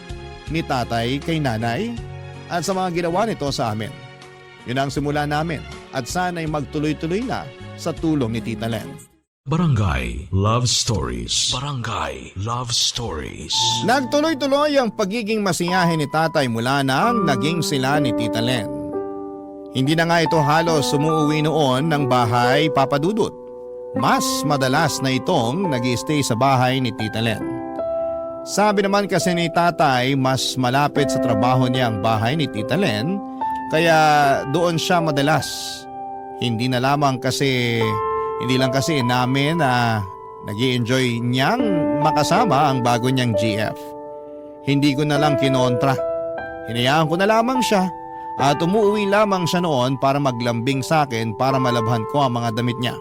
ni tatay kay nanay at sa mga ginawa nito sa amin. Yun ang simula namin at sana'y magtuloy-tuloy na sa tulong ni Tita Len. Barangay Love Stories. Barangay Love Stories. Nagtuloy-tuloy ang pagiging masiyahin ni tatay mula nang naging sila ni Tita Len. Hindi na nga ito halos sumuuwi noon ng bahay Papa Dudut. Mas madalas na itong nag-i-stay sa bahay ni Tita Len. Sabi naman kasi ni tatay mas malapit sa trabaho niya ang bahay ni Tita Len, kaya doon siya madalas. Hindi lang kasi namin na nag-i-enjoy niyang makasama ang bago niyang GF. Hindi ko na lang kinontra. Hinayaan ko na lamang siya at umuwi lamang siya noon para maglambing sa akin para malabhan ko ang mga damit niya.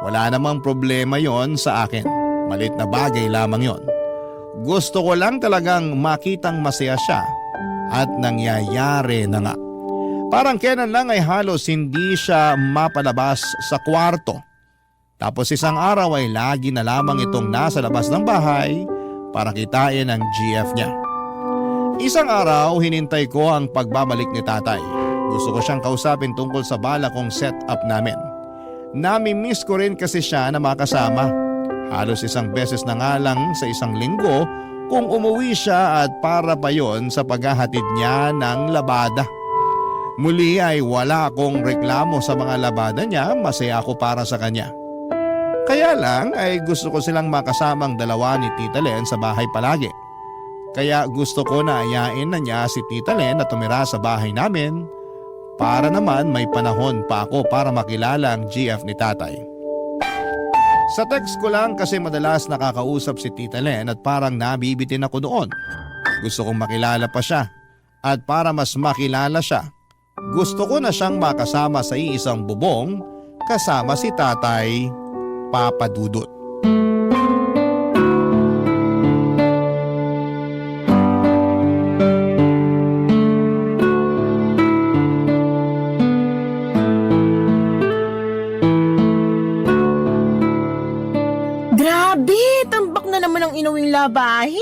Wala namang problema yon sa akin. Malit na bagay lamang yon. Gusto ko lang talagang makitang masaya siya at nangyayari na nga. Parang kailan lang ay halos hindi siya mapalabas sa kwarto. Tapos isang araw ay lagi na lamang itong nasa labas ng bahay para kitain ang GF niya. Isang araw hinintay ko ang pagbabalik ni tatay. Gusto ko siyang kausapin tungkol sa bala kong setup namin. Nami-miss ko rin kasi siya na makasama. Halos isang beses na nga lang sa isang linggo kung umuwi siya at para pa yon sa paghahatid niya ng labada. Muli ay wala akong reklamo sa mga labada niya, masaya ako para sa kanya. Kaya lang ay gusto ko silang makasamang dalawa ni Tita Len sa bahay palagi. Kaya gusto ko na ayain na niya si Tita Len na tumira sa bahay namin para naman may panahon pa ako para makilala ang GF ni tatay. Sa text ko lang kasi madalas nakakausap si Tita Len at parang nabibitin ako doon. Gusto kong makilala pa siya at para mas makilala siya, gusto ko na siyang makasama sa iisang bubong kasama si tatay Papa Dudut. Grabe, tambak na naman ang inuwing labahin.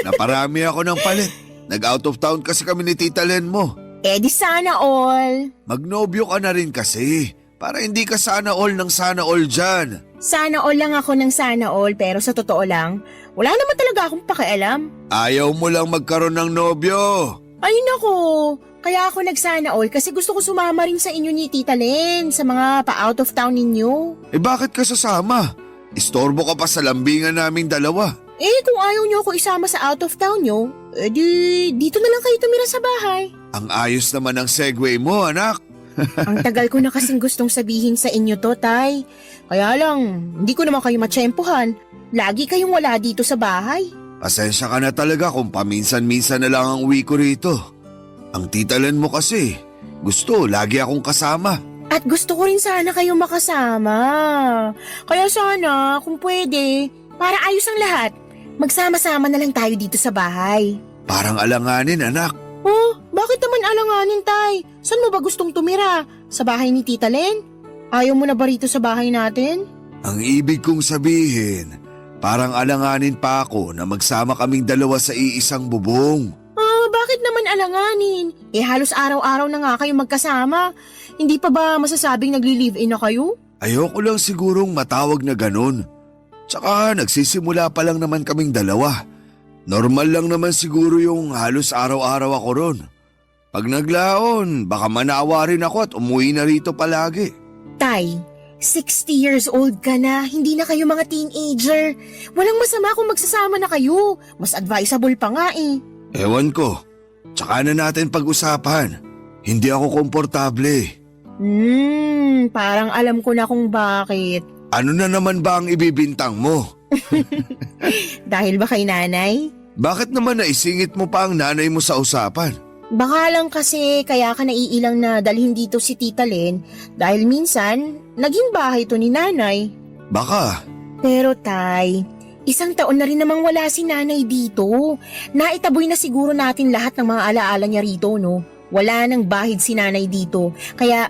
Naparami ako ng palit. Nag-out of town kasi kami ni Tita Len mo. Eh di sana all. Magnobyo ka na rin kasi. Para hindi ka sana all ng sana all dyan. Sana all lang ako ng sana all pero sa totoo lang, wala naman talaga akong pakialam. Ayaw mo lang magkaroon ng nobyo. Ay nako, kaya ako nagsana all kasi gusto ko sumama rin sa inyo ni Tita Len sa mga pa-out of town ninyo. Eh bakit ka sasama? Istorbo ka pa sa lambingan naming dalawa. Eh kung ayaw nyo ako isama sa out of town nyo, edi dito na lang kayo tumira sa bahay. Ang ayos naman ng segue mo, anak. Ang tagal ko na kasing gustong sabihin sa inyo to, Tay. Kaya lang, hindi ko naman kayo matsyempohan. Lagi kayong wala dito sa bahay. Pasensya ka na talaga kung paminsan-minsan na lang ang uwi ko rito. Ang Tita Len mo kasi, gusto lagi akong kasama. At gusto ko rin sana kayong makasama. Kaya sana, kung pwede, para ayos ang lahat, magsama-sama na lang tayo dito sa bahay. Parang alanganin, anak. Oh, bakit naman alanganin, Tay? Saan mo ba gustong tumira? Sa bahay ni Tita Len? Ayaw mo na ba rito sa bahay natin? Ang ibig kong sabihin, parang alanganin pa ako na magsama kaming dalawa sa iisang bubong. Ah, bakit naman alanganin? Eh halos araw-araw na nga kayo magkasama. Hindi pa ba masasabing nagli-live-in na kayo? Ayoko lang sigurong matawag na ganun. Tsaka nagsisimula pa lang naman kaming dalawa. Normal lang naman siguro yung halos araw-araw ako ron. Pag naglaon, baka manawa rin ako at umuwi na rito palagi. Tay, 60 years old ka na, hindi na kayo mga teenager. Walang masama kung magsasama na kayo. Mas advisable pa nga eh. Ewan ko, tsaka na natin pag-usapan. Hindi ako komportable. Parang alam ko na kung bakit. Ano na naman ba ang ibibintang mo? Dahil ba kay nanay? Bakit naman naisingit mo pa ang nanay mo sa usapan? Baka lang kasi kaya ka naiilang na dalhin dito si Tita Len dahil minsan naging bahay to ni nanay. Baka. Pero Tay, isang taon na rin namang wala si nanay dito. Naitaboy na siguro natin lahat ng mga alaala niya rito, no? Wala nang bahid si nanay dito. Kaya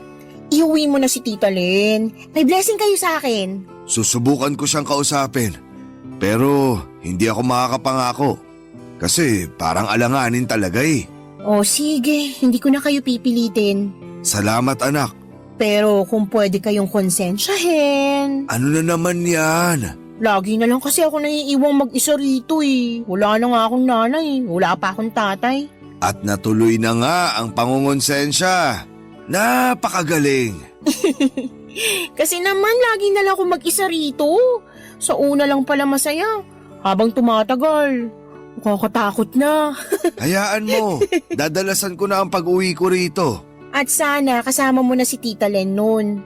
iuwi mo na si Tita Len. May blessing kayo sa akin. Susubukan ko siyang kausapin. Pero hindi ako makakapangako. Kasi parang alanganin talaga eh. O sige, hindi ko na kayo pipilitin. Salamat anak. Pero kung pwede kayong konsensyahin. Ano na naman yan? Lagi na lang kasi ako naiiwang mag-isa rito eh. Wala na nga akong nanay, wala pa akong tatay. At natuloy na nga ang pangungonsensya. Napakagaling. Kasi naman lagi na lang ako mag-isa rito. Sa una lang pala masaya. Habang tumatagal, nakakatakot na. Hayaan mo, dadalasan ko na ang pag-uwi ko rito. At sana kasama mo na si Tita Len noon.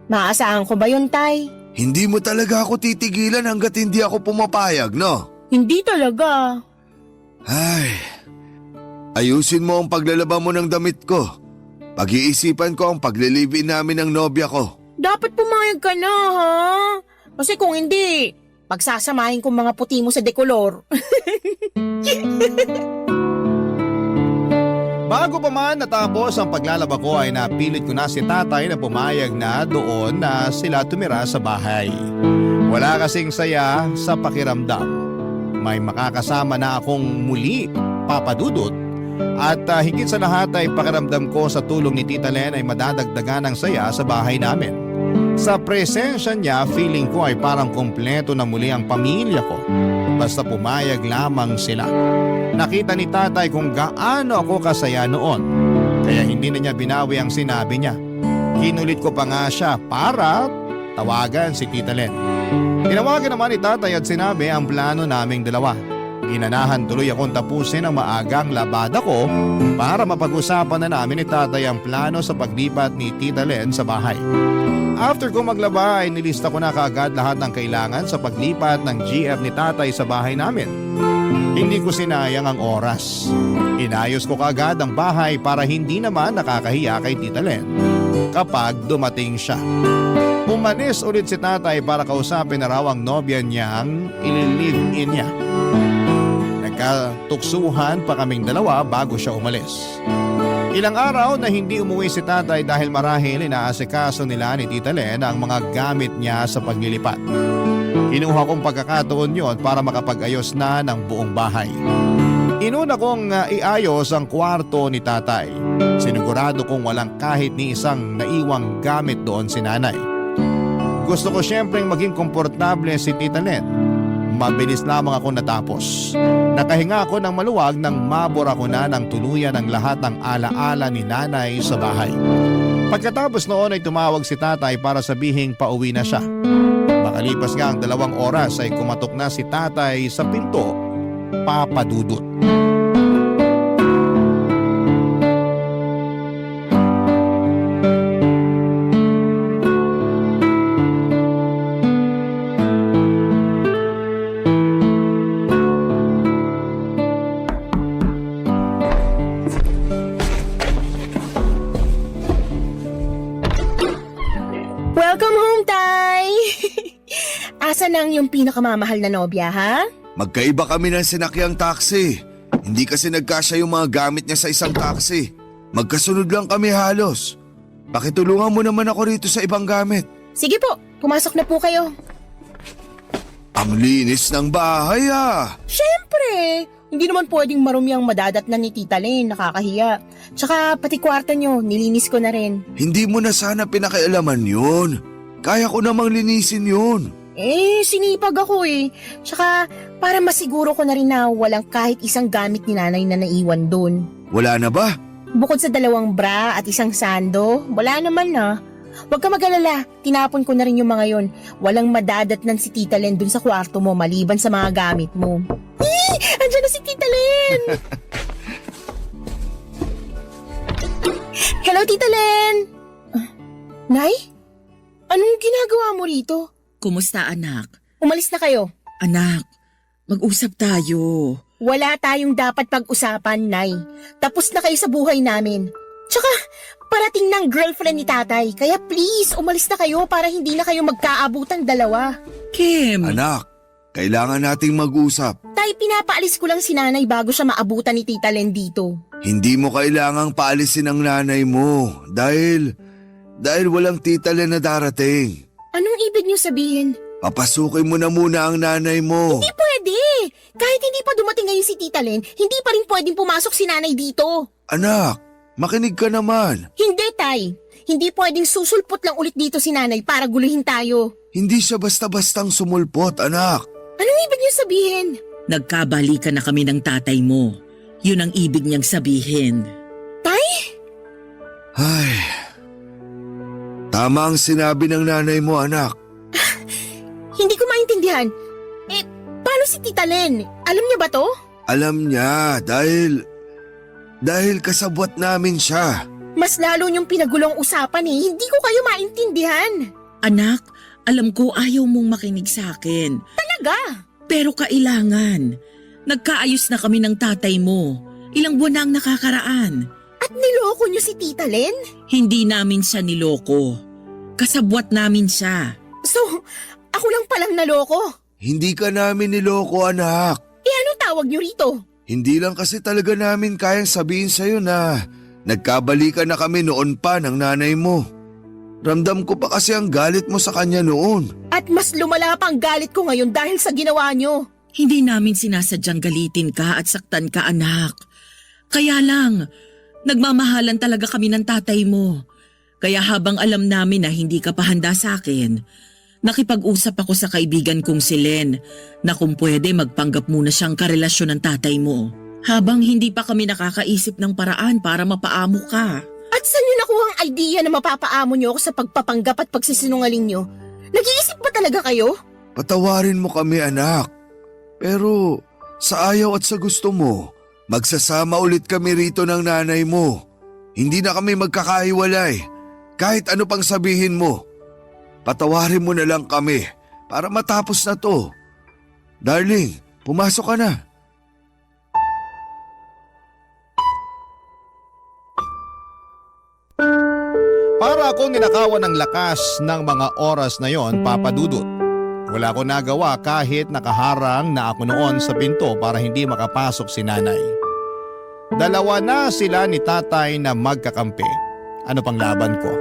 Maaasahan ko ba yun, Tay? Hindi mo talaga ako titigilan hanggat hindi ako pumapayag, no? Hindi talaga. Ay, ayusin mo ang paglalaba mo ng damit ko. Pag-iisipan ko ang paglilibin namin ng nobya ko. Dapat pumayag ka na, ha? Kasi kung hindi, pagsasamahin ko mga puti mo sa dekolor. Bago pa man natapos ang paglalaba ko ay napilit ko na si tatay na pumayag na doon na sila tumira sa bahay. Wala kasing saya sa pakiramdam. May makakasama na akong muli, Papa Dudut. At higit sa lahat ay pakiramdam ko sa tulong ni Tita Len ay madadagdagan ng saya sa bahay namin. Sa presensya niya, feeling ko ay parang kumpleto na muli ang pamilya ko. Basta pumayag lamang sila. Nakita ni tatay kung gaano ako kasaya noon. Kaya hindi na niya binawi ang sinabi niya. Kinulit ko pa nga siya para tawagan si Tita Len. Tinawagan naman ni tatay at sinabi ang plano naming dalawa. Ginanahan tuloy akong tapusin ang maagang labada ko para mapag-usapan na namin ni tatay ang plano sa paglipat ni Tita Len sa bahay. After ko maglaba ay nilista ko na kaagad lahat ng kailangan sa paglipat ng GF ni tatay sa bahay namin. Hindi ko sinayang ang oras. Inayos ko kaagad ang bahay para hindi naman nakakahiya kay Tita Len kapag dumating siya. Umalis ulit si tatay para kausapin na raw ang nobya niyang ililive-in niya. Nagkatuksuhan pa kaming dalawa bago siya umalis. Ilang araw na hindi umuwi si tatay dahil marahil inaasikaso nila ni Tita Len ang mga gamit niya sa paglilipat. Kinuha kong pagkakataon yon para makapag-ayos na ng buong bahay. Inuna kong iayos ang kwarto ni tatay. Sinigurado kong walang kahit ni isang naiwang gamit doon si nanay. Gusto ko siyempreng maging komportable si Tita Len. Mabilis lamang ako natapos. Nakahinga ako ng maluwag nang mabura ko na ng tuluyan ang lahat ng alaala ni nanay sa bahay. Pagkatapos noon ay tumawag si tatay para sabihing pauwi na siya. Makalipas nga ang 2 oras ay kumatok na si tatay sa pinto, Papa Dudut. Welcome home, Tay! Asa nang yung pinakamamahal na nobya, ha? Magkaiba kami ng sinakyang taxi. Hindi kasi nagkasya yung mga gamit niya sa isang taxi. Magkasunod lang kami halos. Pakitulungan mo naman ako rito sa ibang gamit. Sige po, pumasok na po kayo. Ang linis ng bahay ah. Siyempre! Hindi naman pwedeng marumi ang madadatnan ni Tita Len, nakakahiya. Tsaka pati kwarto nyo, nilinis ko na rin. Hindi mo na sana pinakialaman yun. Kaya ko namang linisin yun. Sinipag ako eh. Tsaka para masiguro ko na rin na walang kahit isang gamit ni nanay na naiwan doon. Wala na ba? Bukod sa 2 bra at isang sando, wala naman na. Huwag ka mag-alala, tinapon ko na rin yung mga yon. Walang madadatnan si Tita Len dun sa kwarto mo maliban sa mga gamit mo. Andiyan na si Tita Len! Hello, Tita Len! Nay? Anong ginagawa mo rito? Kumusta anak? Umalis na kayo. Anak, mag-usap tayo. Wala tayong dapat pag-usapan, Nay. Tapos na kayo sa buhay namin. Tsaka, parating ng girlfriend ni tatay. Kaya please, umalis na kayo para hindi na kayo magkaabutang 2. Kim, Anak, kailangan nating mag-usap. Tay, pinapaalis ko lang si nanay bago siya maabutan ni Tita Len dito. Hindi mo kailangang paalisin ang nanay mo dahil walang Tita Len na darating. Anong ibig niyo sabihin? Papasukin mo na muna ang nanay mo. Hindi pwede! Kahit hindi pa dumating ngayon si Tita Len, hindi pa rin pwedeng pumasok si nanay dito. Anak, makinig ka naman. Hindi, Tay. Hindi pwedeng susulpot lang ulit dito si nanay para guluhin tayo. Hindi siya basta-bastang sumulpot, anak. Anong ibig niyo sabihin? Nagkabalikan na kami ng tatay mo. Yun ang ibig niyang sabihin. Tay? Ay, tama ang sinabi ng nanay mo, anak. Hindi ko maintindihan. Paano si Tita Len? Alam niya ba to? Alam niya dahil kasabwat namin siya. Mas lalo niyong pinagulong usapan eh. Hindi ko kayo maintindihan. Anak, alam ko ayaw mong makinig sa akin. Talaga? Pero kailangan. Nagkaayos na kami ng tatay mo. Ilang buwan na ang nakakaraan. At niloko niyo si Tita Len? Hindi namin siya niloko. Kasabwat namin siya. So, ako lang palang naloko? Hindi ka namin niloko, anak. Anong tawag niyo rito? Hindi lang kasi talaga namin kayang sabihin sa'yo na nagkabalikan na kami noon pa ng nanay mo. Ramdam ko pa kasi ang galit mo sa kanya noon. At mas lumala pa ang galit ko ngayon dahil sa ginawa niyo. Hindi namin sinasadyang galitin ka at saktan ka, anak. Kaya lang, nagmamahalan talaga kami ng tatay mo. Kaya habang alam namin na hindi ka pa handa sa akin, nakipag-usap ako sa kaibigan kong si Len na kung pwede magpanggap muna siyang karelasyon ng tatay mo. Habang hindi pa kami nakakaisip ng paraan para mapaamo ka. At saan niyo nakuha ang idea na mapapaamo niyo ako sa pagpapanggap at pagsisinungaling niyo? Nag-iisip ba talaga kayo? Patawarin mo kami, anak. Pero sa ayaw at sa gusto mo, magsasama ulit kami rito ng nanay mo. Hindi na kami magkakahiwalay. Kahit ano pang sabihin mo. Patawarin mo na lang kami para matapos na to. Darling, pumasok ka na. Para akong ninakawan ng lakas ng mga oras na yon, Papa Dudut. Wala ko nagawa kahit nakaharang na ako noon sa pinto para hindi makapasok si nanay. Dalawa na sila ni tatay na magkakampi. Ano pang laban ko?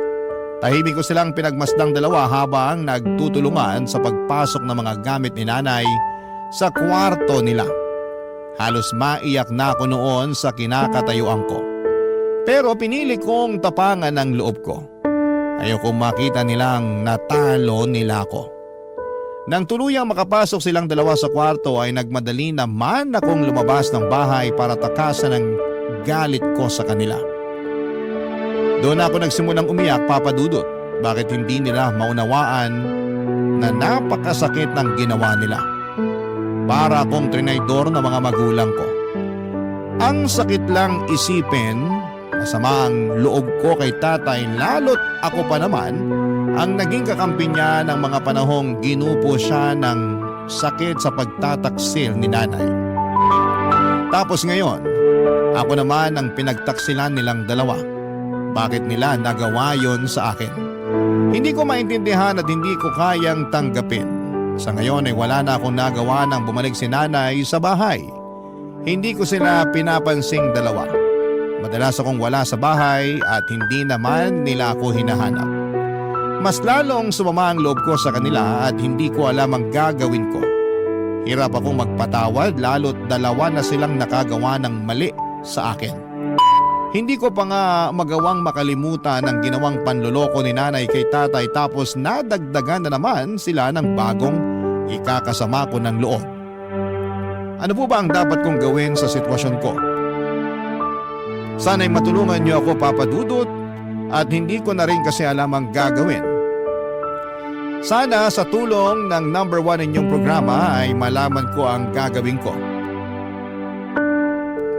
Tahimik ko silang pinagmasdang dalawa habang nagtutulungan sa pagpasok ng mga gamit ni nanay sa kwarto nila. Halos maiyak na ako noon sa kinakatayuan ko. Pero pinili kong tapangan ang loob ko. Ayokong makita nilang natalo nila ako. Nang tuluyang makapasok silang dalawa sa kwarto ay nagmadali naman akong lumabas ng bahay para takasan ang galit ko sa kanila. Doon ako nagsimulang umiyak, Papa Dudut. Bakit hindi nila maunawaan na napakasakit ng ginawa nila? Para akong trinaydor ng mga magulang ko. Ang sakit lang isipin, masama ang loob ko kay tatay lalo't ako pa naman ang naging kakampi niya ng mga panahong ginupo siya ng sakit sa pagtataksil ni nanay. Tapos ngayon, ako naman ang pinagtaksilan nilang dalawa. Bakit nila nagawa yon sa akin? Hindi ko maintindihan at hindi ko kayang tanggapin. Sa ngayon ay wala na akong nagawa nang bumalik si nanay sa bahay. Hindi ko sila pinapansing dalawa. Madalas akong wala sa bahay at hindi naman nila ako hinahanap. Mas lalong sumama ang loob ko sa kanila at hindi ko alam ang gagawin ko. Hirap akong magpatawad lalo't dalawa na silang nakagawa ng mali sa akin. Hindi ko pa nga magawang makalimutan ang ginawang panloloko ni nanay kay tatay tapos nadagdagan na naman sila ng bagong ikakasama ko ng loob. Ano po ba ang dapat kong gawin sa sitwasyon ko? Sana'y matulungan niyo ako, Papa Dudut, at hindi ko na rin kasi alam ang gagawin. Sana sa tulong ng number 1 ninyong programa ay malaman ko ang gagawin ko.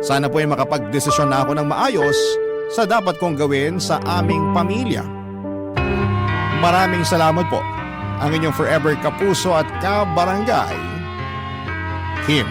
Sana po ay makapagdesisyon na ako ng maayos sa dapat kong gawin sa aming pamilya. Maraming salamat po. Ang inyong forever kapuso at kabarangay, Kim.